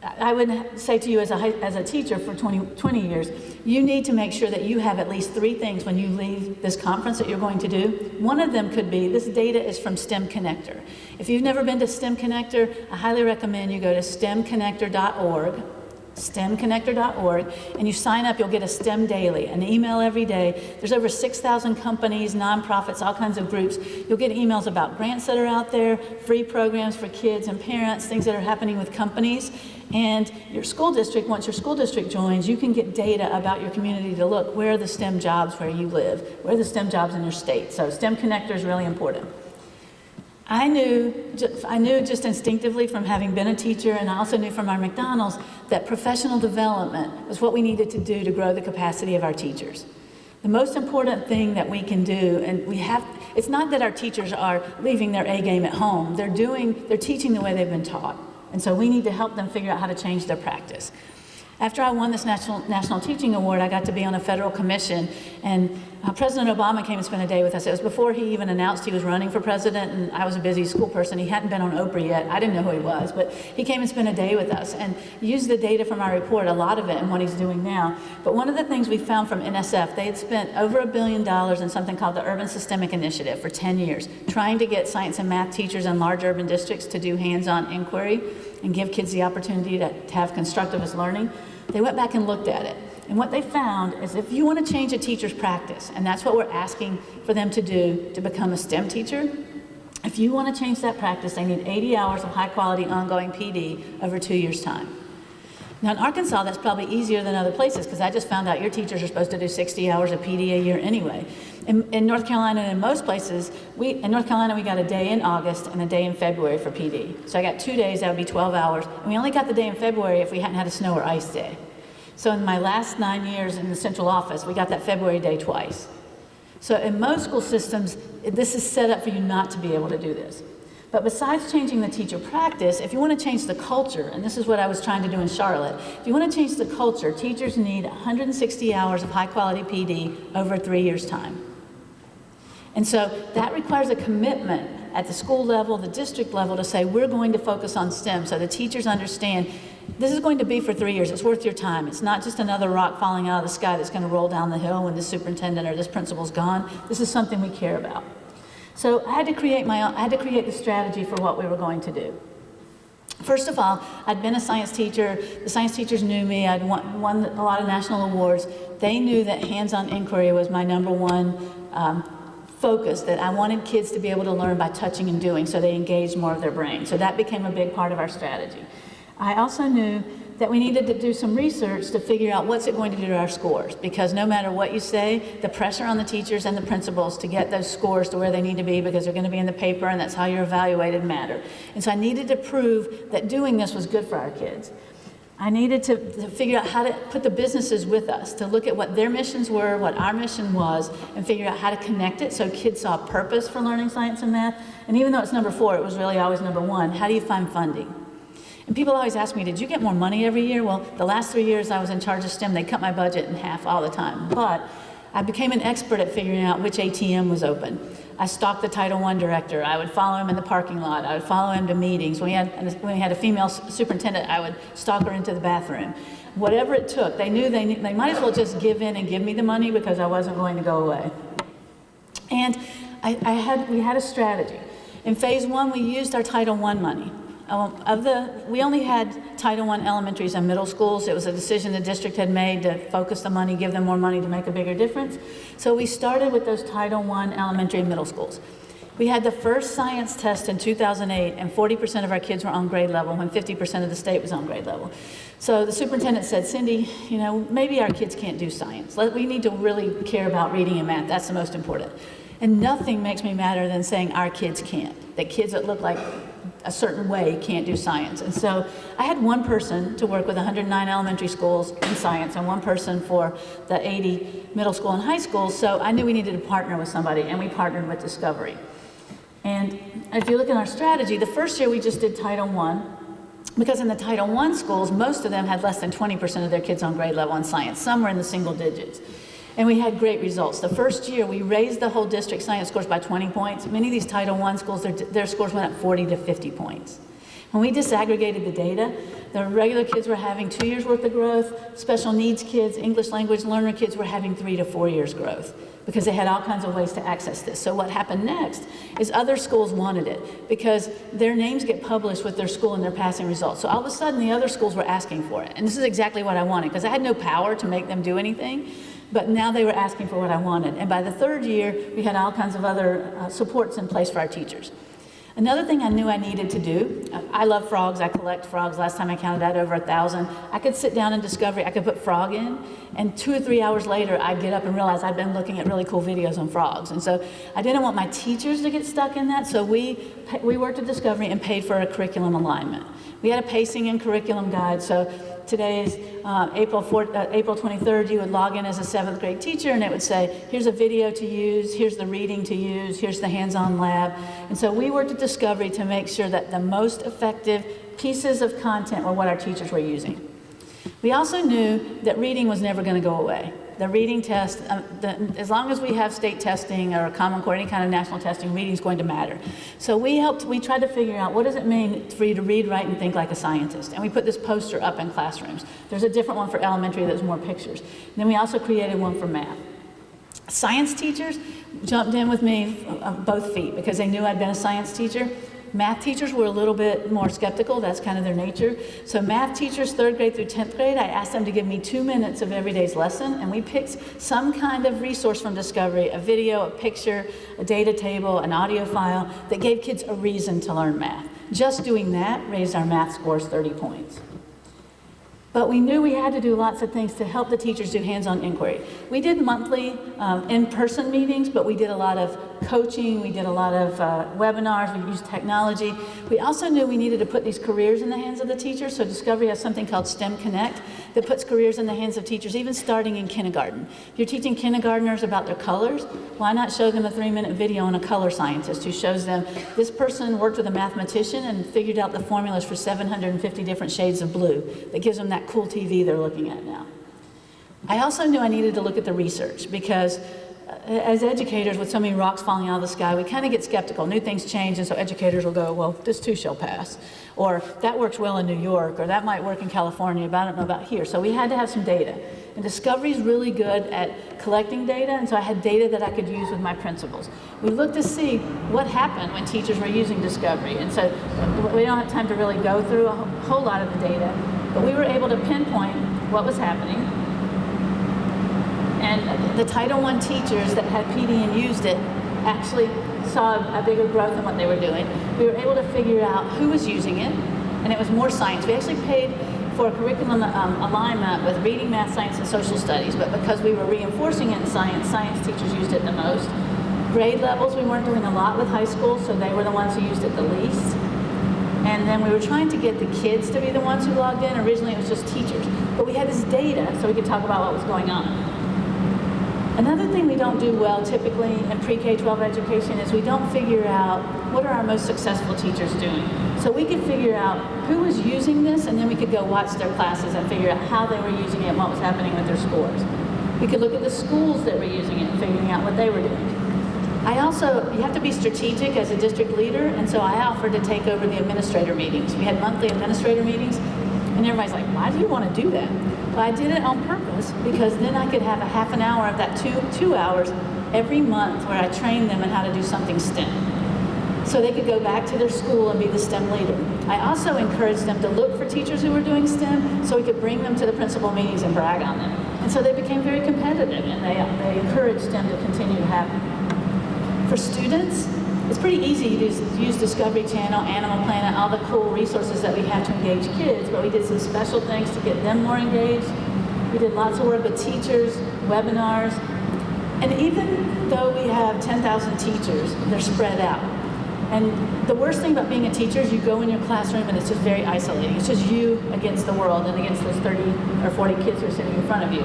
I would say to you as a teacher for 20 years, you need to make sure that you have at least 3 things when you leave this conference that you're going to do. One of them could be, this data is from STEM Connector. If you've never been to STEM Connector, I highly recommend you go to stemconnector.org, stemconnector.org, and you sign up. You'll get a STEM Daily, an email every day. There's over 6,000 companies, nonprofits, all kinds of groups. You'll get emails about grants that are out there, free programs for kids and parents, things that are happening with companies. And your school district, once your school district joins, you can get data about your community to look where are the STEM jobs where you live, where are the STEM jobs in your state. So STEM Connector is really important. I knew just instinctively from having been a teacher, and I also knew from our McDonald's, that professional development was what we needed to do to grow the capacity of our teachers. The most important thing that we can do, and it's not that our teachers are leaving their A game at home. They're teaching the way they've been taught. And so we need to help them figure out how to change their practice. After I won this National Teaching Award, I got to be on a federal commission, and President Obama came and spent a day with us. It was before he even announced he was running for president, and I was a busy school person. He hadn't been on Oprah yet. I didn't know who he was, but he came and spent a day with us and used the data from our report, a lot of it, and what he's doing now. But one of the things we found from NSF, they had spent over $1 billion in something called the Urban Systemic Initiative for 10 years, trying to get science and math teachers in large urban districts to do hands-on inquiry and give kids the opportunity to have constructivist learning. They went back and looked at it. And what they found is if you want to change a teacher's practice, and that's what we're asking for them to do to become a STEM teacher, if you want to change that practice, they need 80 hours of high-quality ongoing PD over 2 years' time. Now in Arkansas, that's probably easier than other places, because I just found out your teachers are supposed to do 60 hours of PD a year anyway. In North Carolina and in most places, in North Carolina we got a day in August and a day in February for PD. So I got 2 days, that would be 12 hours. And we only got the day in February if we hadn't had a snow or ice day. So in my last 9 years in the central office, we got that February day twice. So in most school systems, this is set up for you not to be able to do this. But besides changing the teacher practice, if you want to change the culture, and this is what I was trying to do in Charlotte, if you want to change the culture, teachers need 160 hours of high-quality PD over 3 years' time. And so that requires a commitment at the school level, the district level, to say we're going to focus on STEM so the teachers understand this is going to be for 3 years. It's worth your time. It's not just another rock falling out of the sky that's going to roll down the hill when this superintendent or this principal's gone. This is something we care about. So I had to create the strategy for what we were going to do. First of all, I'd been a science teacher. The science teachers knew me. I'd won a lot of national awards. They knew that hands-on inquiry was my number one focus, that I wanted kids to be able to learn by touching and doing, so they engaged more of their brain. So that became a big part of our strategy. I also knew that we needed to do some research to figure out what's it going to do to our scores, because no matter what you say, the pressure on the teachers and the principals to get those scores to where they need to be, because they're going to be in the paper and that's how you're evaluated, matter. And so I needed to prove that doing this was good for our kids. I needed to figure out how to put the businesses with us, to look at what their missions were, what our mission was, and figure out how to connect it so kids saw purpose for learning science and math. And even though it's number 4, it was really always number 1. How do you find funding? And people always ask me, did you get more money every year? Well, the last 3 years I was in charge of STEM, they cut my budget in half all the time. But I became an expert at figuring out which ATM was open. I stalked the Title I director. I would follow him in the parking lot. I would follow him to meetings. When we had a female superintendent, I would stalk her into the bathroom. Whatever it took, they knew they might as well just give in and give me the money because I wasn't going to go away. And we had a strategy. In phase 1, we used our Title I money. We only had Title I elementaries and middle schools. It was a decision the district had made to focus the money, give them more money to make a bigger difference. So we started with those Title I elementary and middle schools. We had the first science test in 2008, and 40% of our kids were on grade level when 50% of the state was on grade level. So the superintendent said, Cindy, maybe our kids can't do science. We need to really care about reading and math. That's the most important. And nothing makes me madder than saying our kids can't, that kids that look like a certain way can't do science. And so I had one person to work with 109 elementary schools in science and one person for the 80 middle school and high schools. So I knew we needed to partner with somebody, and we partnered with Discovery. And if you look at our strategy, the first year we just did Title I, because in the Title I schools, most of them had less than 20% of their kids on grade level in science. Some were in the single digits. And we had great results. The first year, we raised the whole district science scores by 20 points. Many of these Title I schools, their scores went up 40 to 50 points. When we disaggregated the data, the regular kids were having 2 years worth of growth, special needs kids, English language learner kids were having 3 to 4 years growth because they had all kinds of ways to access this. So what happened next is other schools wanted it because their names get published with their school and their passing results. So all of a sudden the other schools were asking for it. And this is exactly what I wanted because I had no power to make them do anything. But now they were asking for what I wanted. And by the third year, we had all kinds of other supports in place for our teachers. Another thing I knew I needed to do, I love frogs, I collect frogs. Last time I counted out over 1,000. I could sit down in Discovery, I could put frog in, and 2 or 3 hours later, I'd get up and realize I'd been looking at really cool videos on frogs. And so I didn't want my teachers to get stuck in that, so we worked at Discovery and paid for a curriculum alignment. We had a pacing and curriculum guide, so today's April 23rd, you would log in as a 7th grade teacher and it would say, here's a video to use, here's the reading to use, here's the hands-on lab. And so we worked at Discovery to make sure that the most effective pieces of content were what our teachers were using. We also knew that reading was never going to go away. The reading test, as long as we have state testing or Common Core, any kind of national testing, reading is going to matter. So we tried to figure out what does it mean for you to read, write, and think like a scientist. And we put this poster up in classrooms. There's a different one for elementary that's more pictures. And then we also created one for math. Science teachers jumped in with me both feet because they knew I'd been a science teacher. Math teachers were a little bit more skeptical. That's kind of their nature. So math teachers, 3rd grade through 10th grade, I asked them to give me 2 minutes of every day's lesson, and we picked some kind of resource from Discovery, a video, a picture, a data table, an audio file, that gave kids a reason to learn math. Just doing that raised our math scores 30 points. But we knew we had to do lots of things to help the teachers do hands-on inquiry. We did monthly in-person meetings, but we did a lot of coaching, we did a lot of webinars, we used technology. We also knew we needed to put these careers in the hands of the teachers, so Discovery has something called STEM Connect that puts careers in the hands of teachers, even starting in kindergarten. If you're teaching kindergartners about their colors, why not show them a 3-minute video on a color scientist who shows them this person worked with a mathematician and figured out the formulas for 750 different shades of blue that gives them that cool TV they're looking at now. I also knew I needed to look at the research because as educators with so many rocks falling out of the sky, we kind of get skeptical. New things change, and so educators will go, well, this too shall pass. Or that works well in New York, or that might work in California, but I don't know about here. So we had to have some data. And Discovery is really good at collecting data, and so I had data that I could use with my principals. We looked to see what happened when teachers were using Discovery. And so we don't have time to really go through a whole lot of the data, but we were able to pinpoint what was happening. And the Title I teachers that had PD and used it actually saw a bigger growth in what they were doing. We were able to figure out who was using it, and it was more science. We actually paid for a curriculum alignment with reading, math, science, and social studies, but because we were reinforcing it in science, science teachers used it the most. Grade levels, we weren't doing a lot with high school, so they were the ones who used it the least. And then we were trying to get the kids to be the ones who logged in. Originally it was just teachers, but we had this data so we could talk about what was going on. Another thing we don't do well typically in pre-K-12 education is we don't figure out what are our most successful teachers doing. So we could figure out who was using this, and then we could go watch their classes and figure out how they were using it and what was happening with their scores. We could look at the schools that were using it and figuring out what they were doing. You have to be strategic as a district leader, and so I offered to take over the administrator meetings. We had monthly administrator meetings, and everybody's like, why do you want to do that? Well, I did it on purpose because then I could have a half an hour of that two hours every month where I trained them in how to do something STEM. So they could go back to their school and be the STEM leader. I also encouraged them to look for teachers who were doing STEM so we could bring them to the principal meetings and brag on them. And so they became very competitive, and they encouraged STEM to continue to happen. For students, it's pretty easy to use Discovery Channel, Animal Planet, all the cool resources that we have to engage kids, but we did some special things to get them more engaged. We did lots of work with teachers, webinars, and even though we have 10,000 teachers, they're spread out. And the worst thing about being a teacher is you go in your classroom and it's just very isolating. It's just you against the world and against those 30 or 40 kids who are sitting in front of you.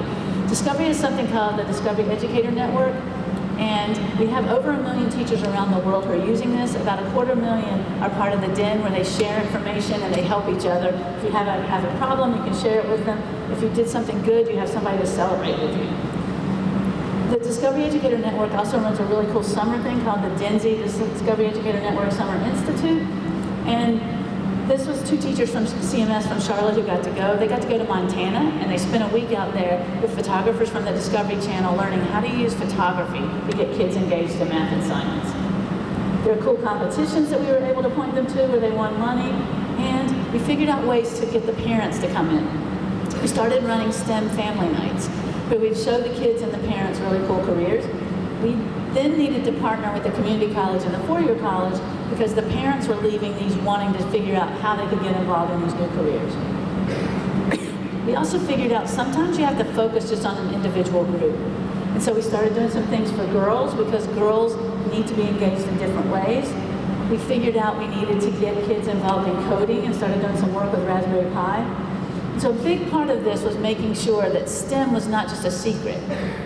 Discovery has something called the Discovery Educator Network. And we have over 1 million teachers around the world who are using this. About 250,000 are part of the DEN, where they share information and they help each other. If you have a problem, you can share it with them. If you did something good, you have somebody to celebrate with you. The Discovery Educator Network also runs a really cool summer thing called the DENSI, the Discovery Educator Network Summer Institute. And This was 2 teachers from CMS from Charlotte who got to go. They got to go to Montana, and they spent a week out there with photographers from the Discovery Channel learning how to use photography to get kids engaged in math and science. There were cool competitions that we were able to point them to where they won money, and we figured out ways to get the parents to come in. We started running STEM family nights, where we'd show the kids and the parents really cool careers. We then needed to partner with the community college and the four-year college because the parents were leaving these wanting to figure out how they could get involved in these new careers. We also figured out sometimes you have to focus just on an individual group. And so we started doing some things for girls because girls need to be engaged in different ways. We figured out we needed to get kids involved in coding and started doing some work with Raspberry Pi. So a big part of this was making sure that STEM was not just a secret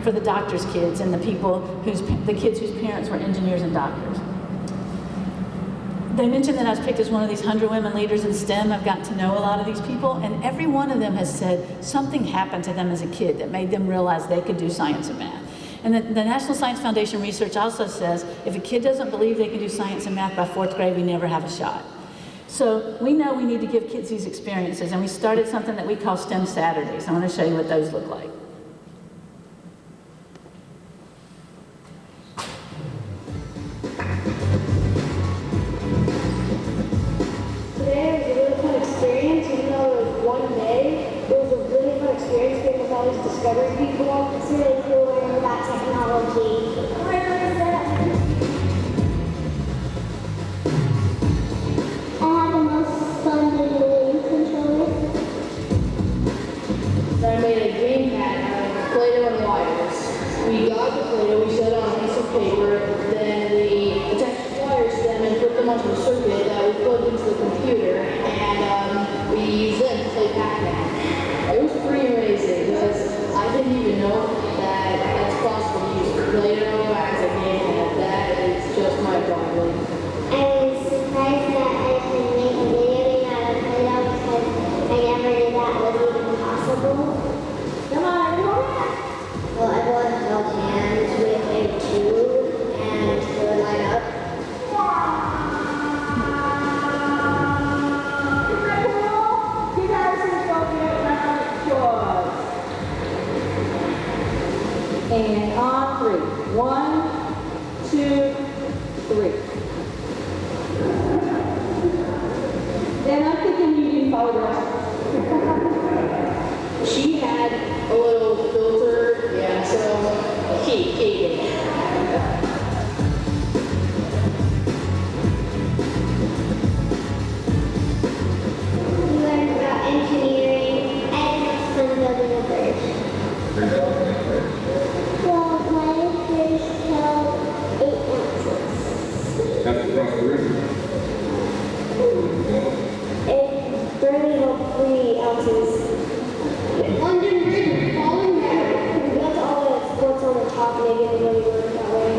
for the doctors' kids and the kids whose parents were engineers and doctors. They mentioned that I was picked as one of these 100 women leaders in STEM. I've gotten to know a lot of these people, and every one of them has said something happened to them as a kid that made them realize they could do science and math. And the National Science Foundation research also says if a kid doesn't believe they can do science and math by 4th grade, we never have a shot. So we know we need to give kids these experiences, and we started something that we call STEM Saturdays. I want to show you what those look like. Today was a really fun experience, even though it was one day. It was a really fun experience being with all these Discovery people. It's really cool learning about technology. Where is that? I had the most fun doing the game controller. I made a gamepad out of Play-Doh and wires. We got the Play-Doh, we set it on a piece of paper, then we attached wires to them and put them onto a circuit that we plugged into the computer, and we used them to play Pac-Man. It was pretty amazing because I didn't even know that it's possible to use Play-Doh as a gamepad. That is just mind-boggling. I was surprised that I could make a video game out of Play-Doh because I never knew that was even possible. Come on, everyone! Well, everyone held hands with a tube and they would light up. And on 3. 1, 2, 3. Then I'm thinking you can follow the rest. She had a little filter, yeah, so Kate. We learned about engineering and fun building a bridge. Well, my bridge held 8 ounces. That's across the river. It barely held 3 ounces. London Bridge is falling down. We got all the sports on the top, maybe everybody worked that way.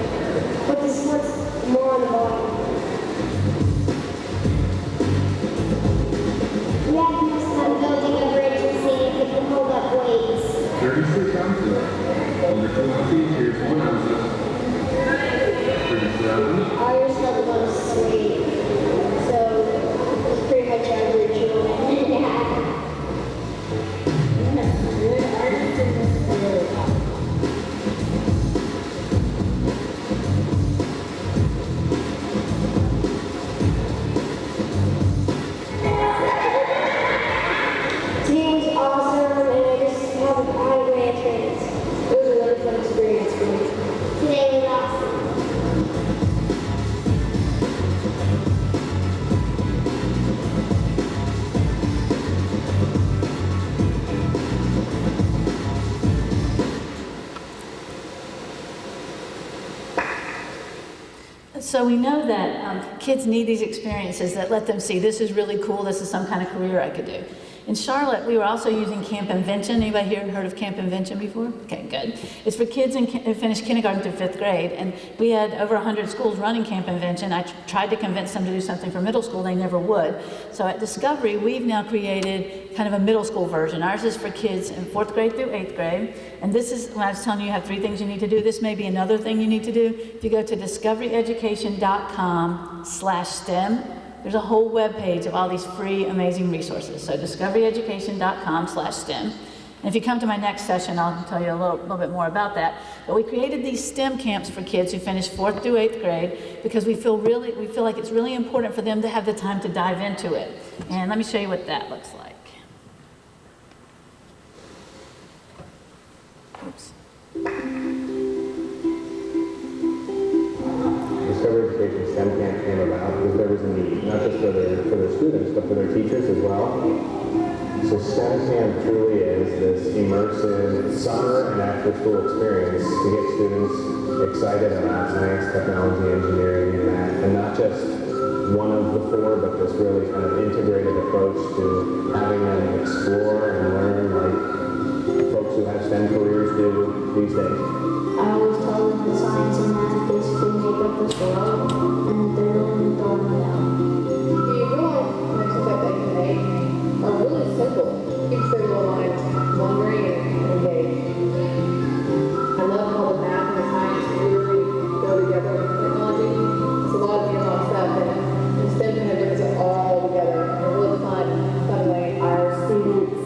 But the sports more on the bottom. We had to do some building a bridge and see if it could hold up weights. 36 ounces. Under 20 feet, here's 1 ounce. 37. Ours held about 3. So it's pretty much average. Yeah. Today was awesome, and I just had a great experience. It was a really fun experience for me. Today was awesome. So we know that kids need these experiences that let them see this is really cool, this is some kind of career I could do. In Charlotte, we were also using Camp Invention. Anybody here heard of Camp Invention before? Okay, good. It's for kids who finish kindergarten through 5th grade, and we had over 100 schools running Camp Invention. I tried to convince them to do something for middle school, they never would. So at Discovery, we've now created kind of a middle school version. Ours is for kids in 4th grade through 8th grade, and this is, when I was telling you have 3 things you need to do, this may be another thing you need to do. If you go to discoveryeducation.com/STEM, there's a whole web page of all these free, amazing resources. So discoveryeducation.com/STEM. And if you come to my next session, I'll tell you a little bit more about that. But we created these STEM camps for kids who finish 4th through 8th grade because we feel like it's really important for them to have the time to dive into it. And let me show you what that looks like. Oops. Discovery Education STEM Camp came about because there was a need, not just for their students, but for their teachers as well. So STEM Camp truly is this immersive summer and after-school experience to get students excited about science, technology, engineering, and math, and not just one of the four, but this really kind of integrated approach to having them explore and learn like folks who have STEM careers do these days. I always tell them that science and math basically make up this world, and they're really throwing it out. The real-life connections that they can make are really simple. Keeps their little minds wondering and engaged. I love how the math and the science really go together with technology. It's a lot of analog stuff, and STEM kind of brings it all together in a really fun way. Our students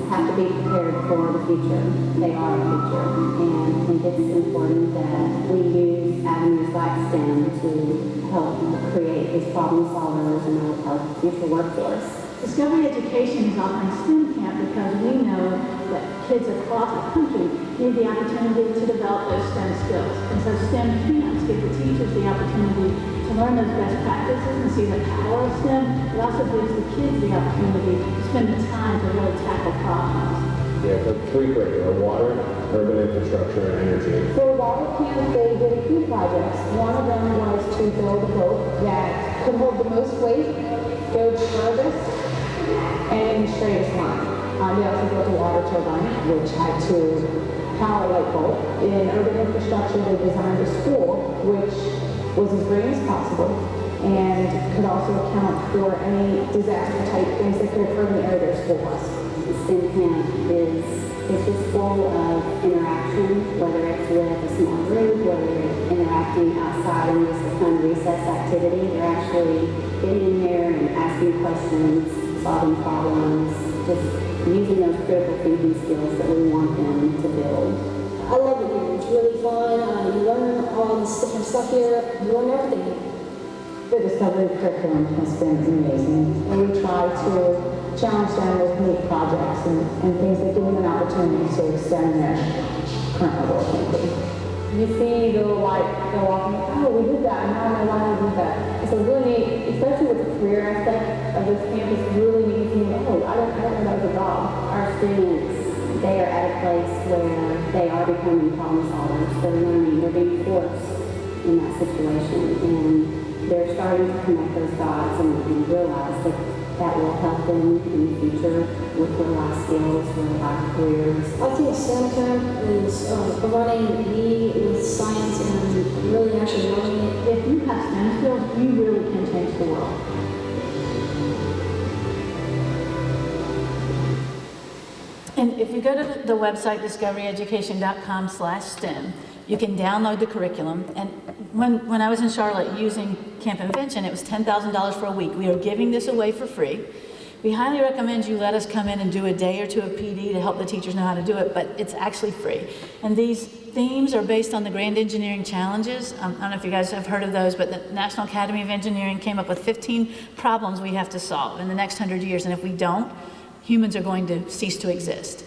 have to be prepared for the future. They are the future, and I think it's important that we use avenues like STEM to help create these problem solvers in our future workforce. Discovery Education is offering STEM Camp because we know that kids across the country need the opportunity to develop those STEM skills. And so STEM camps give the teachers the opportunity to learn those best practices and see the power of STEM. It also gives the kids the opportunity to spend the time to really tackle problems. Yeah, so 3 curricula: water, urban infrastructure, and energy. For water camp, they did a few projects. One of them was to build a boat that could hold the most weight, go the furthest, and in the straightest line. They also built a water turbine, which had to power a light bulb. In urban infrastructure, they designed a school, which was as green as possible, and could also account for any disaster-type things that could occur in the area their school was. STEM Camp is just full of interaction, whether it's with a small group, whether it's interacting outside in just a fun recess activity. They're actually getting in there and asking questions, solving problems, just using those critical thinking skills that we want them to build. I love it here. It's really fun. You learn all this different stuff here. You learn everything. The Discovery curriculum has been amazing, and we try to challenge them with neat projects and things that give them an opportunity to extend their current level of thinking. You see the little light go off and oh, we did that, and now I know why we did that. It's a really neat, especially with the career aspect of this campus, really neat to see, oh, I don't know that was a job. Our students, they are at a place where they are becoming problem solvers. They're learning, they're being forced in that situation, and they're starting to connect those dots and realize that will help them in the future with real life skills, real life careers. I think STEM Camp is providing me with science and really actually loving it. If you have STEM skills, you really can change the world. And if you go to the website discoveryeducation.com/STEM, you can download the curriculum. And when I was in Charlotte using Camp Invention, it was $10,000 for a week. We are giving this away for free. We highly recommend you let us come in and do a day or two of PD to help the teachers know how to do it, but it's actually free. And these themes are based on the Grand Engineering Challenges. I don't know if you guys have heard of those, but the National Academy of Engineering came up with 15 problems we have to solve in the next 100 years, and if we don't, humans are going to cease to exist.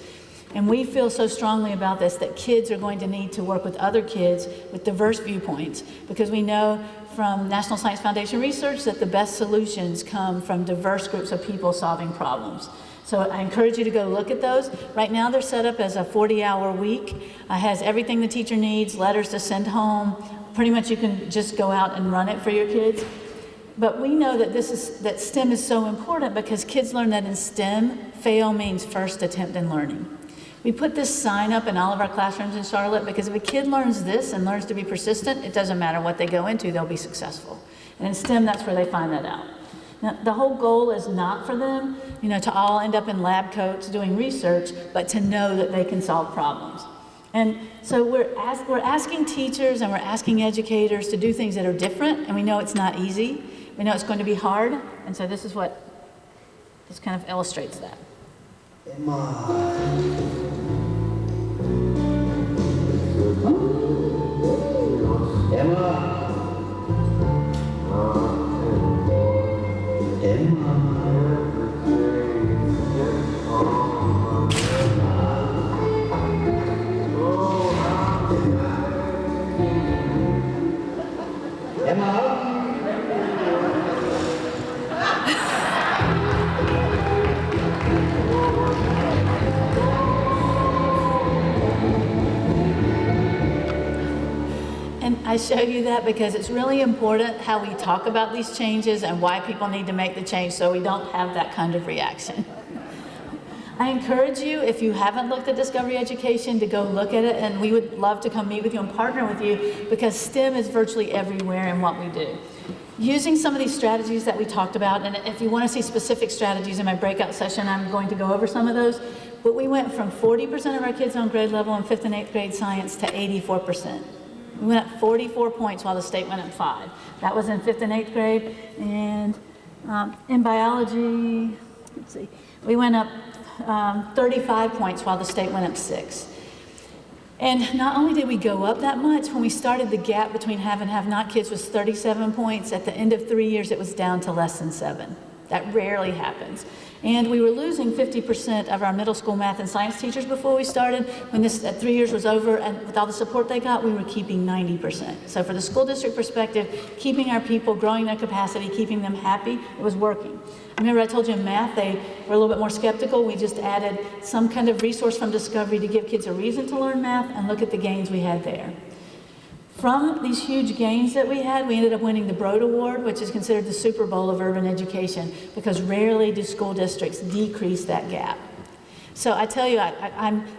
And we feel so strongly about this that kids are going to need to work with other kids with diverse viewpoints, because we know from National Science Foundation research that the best solutions come from diverse groups of people solving problems. So I encourage you to go look at those. Right now they're set up as a 40-hour week. Has everything the teacher needs, letters to send home. Pretty much you can just go out and run it for your kids. But we know that that STEM is so important because kids learn that in STEM, fail means first attempt in learning. We put this sign up in all of our classrooms in Charlotte because if a kid learns this and learns to be persistent, it doesn't matter what they go into, they'll be successful. And in STEM, that's where they find that out. Now, the whole goal is not for them, to all end up in lab coats doing research, but to know that they can solve problems. And so we're asking teachers and we're asking educators to do things that are different, and we know it's not easy. We know it's going to be hard, and so this is what this kind of illustrates that. And I show you that because it's really important how we talk about these changes and why people need to make the change so we don't have that kind of reaction. I encourage you, if you haven't looked at Discovery Education, to go look at it, and we would love to come meet with you and partner with you because STEM is virtually everywhere in what we do. Using some of these strategies that we talked about, and if you want to see specific strategies in my breakout session, I'm going to go over some of those, but we went from 40% of our kids on grade level in 5th and 8th grade science to 84%. We went up 44 points while the state went up 5. That was in 5th and 8th grade. And in biology, let's see, we went up 35 points while the state went up 6. And not only did we go up that much, when we started, the gap between have and have not kids was 37 points. At the end of 3 years, it was down to less than 7. That rarely happens. And we were losing 50% of our middle school math and science teachers before we started. When this 3 years was over, and with all the support they got, we were keeping 90%. So for the school district perspective, keeping our people, growing their capacity, keeping them happy, it was working. Remember I told you in math, they were a little bit more skeptical. We just added some kind of resource from Discovery to give kids a reason to learn math, and look at the gains we had there. From these huge gains that we had, we ended up winning the Broad Award, which is considered the Super Bowl of urban education, because rarely do school districts decrease that gap. So I tell you,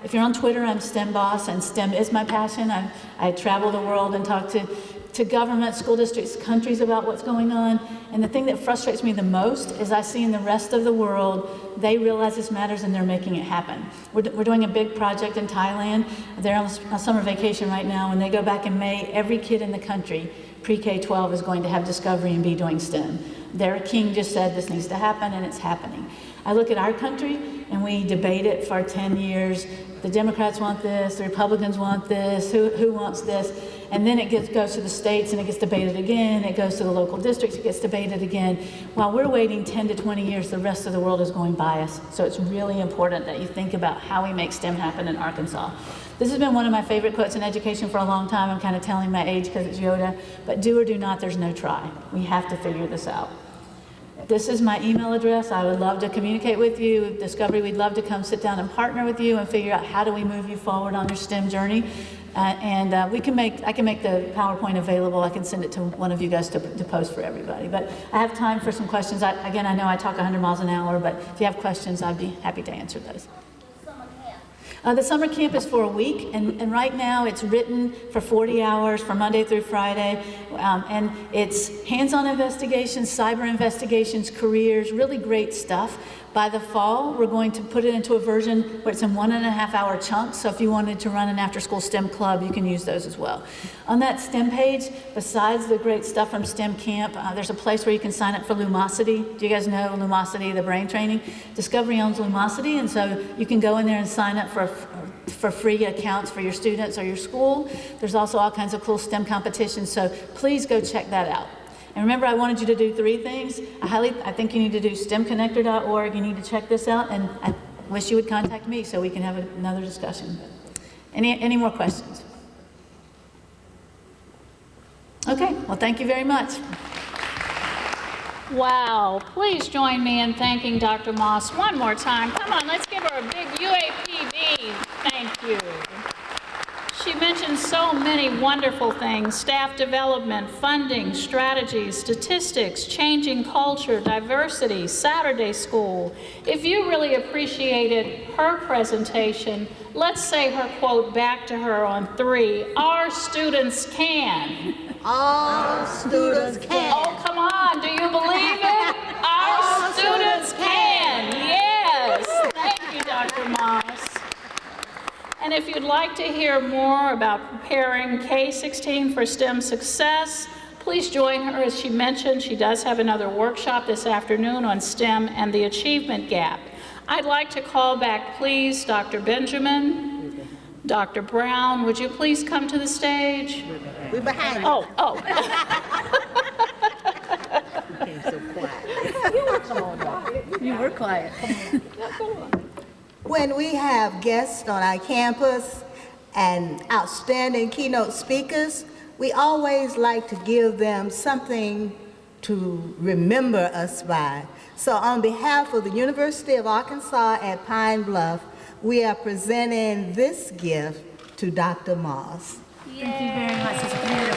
if you're on Twitter, I'm STEM boss, and STEM is my passion. I travel the world and talk to government, school districts, countries about what's going on. And the thing that frustrates me the most is I see in the rest of the world, they realize this matters and they're making it happen. We're doing a big project in Thailand. They're on summer vacation right now. When they go back in May, every kid in the country, pre-K-12, is going to have Discovery and be doing STEM. Their king just said this needs to happen, and it's happening. I look at our country, and we debate it for 10 years. The Democrats want this, the Republicans want this, who wants this? And then it goes to the states, and it gets debated again. It goes to the local districts, it gets debated again. While we're waiting 10 to 20 years, the rest of the world is going by us. So it's really important that you think about how we make STEM happen in Arkansas. This has been one of my favorite quotes in education for a long time. I'm kind of telling my age because it's Yoda, but do or do not, there's no try. We have to figure this out. This is my email address. I would love to communicate with you. Discovery, we'd love to come sit down and partner with you and figure out how do we move you forward on your STEM journey. I can make the PowerPoint available. I can send it to one of you guys to post for everybody. But I have time for some questions. Again, I know I talk 100 miles an hour, but if you have questions, I'd be happy to answer those. The summer camp is for a week, and right now it's written for 40 hours from Monday through Friday, and it's hands-on investigations, cyber investigations, careers, really great stuff. By the fall, we're going to put it into a version where it's in 1.5 hour chunks, so if you wanted to run an after-school STEM club, you can use those as well. On that STEM page, besides the great stuff from STEM Camp, there's a place where you can sign up for Lumosity. Do you guys know Lumosity, the brain training? Discovery owns Lumosity, and so you can go in there and sign up for free accounts for your students or your school. There's also all kinds of cool STEM competitions, so please go check that out. And remember, I wanted you to do 3 things. I think you need to do stemconnector.org. You need to check this out, and I wish you would contact me so we can have another discussion. Any more questions? Okay, well, thank you very much. Wow, please join me in thanking Dr. Moss one more time. Come on, let's give her a big UAPB thank you. She mentioned so many wonderful things: staff development, funding, strategies, statistics, changing culture, diversity, Saturday school. If you really appreciated her presentation, let's say her quote back to her on 3. Our students can. All students can. Oh, come on, do you believe it? Our students can. Yes. Thank you, Dr. Moss. And if you'd like to hear more about preparing K-16 for STEM success, Please join her. As she mentioned, she does have another workshop this afternoon on STEM and the achievement gap. I'd like to call back, please, Dr. Benjamin, Dr. Brown. Would you please come to the stage? We're behind you. Oh. You came so quiet. You were quiet. When we have guests on our campus and outstanding keynote speakers, we always like to give them something to remember us by. So on behalf of the University of Arkansas at Pine Bluff, we are presenting this gift to Dr. Moss. Thank you very much. It's beautiful.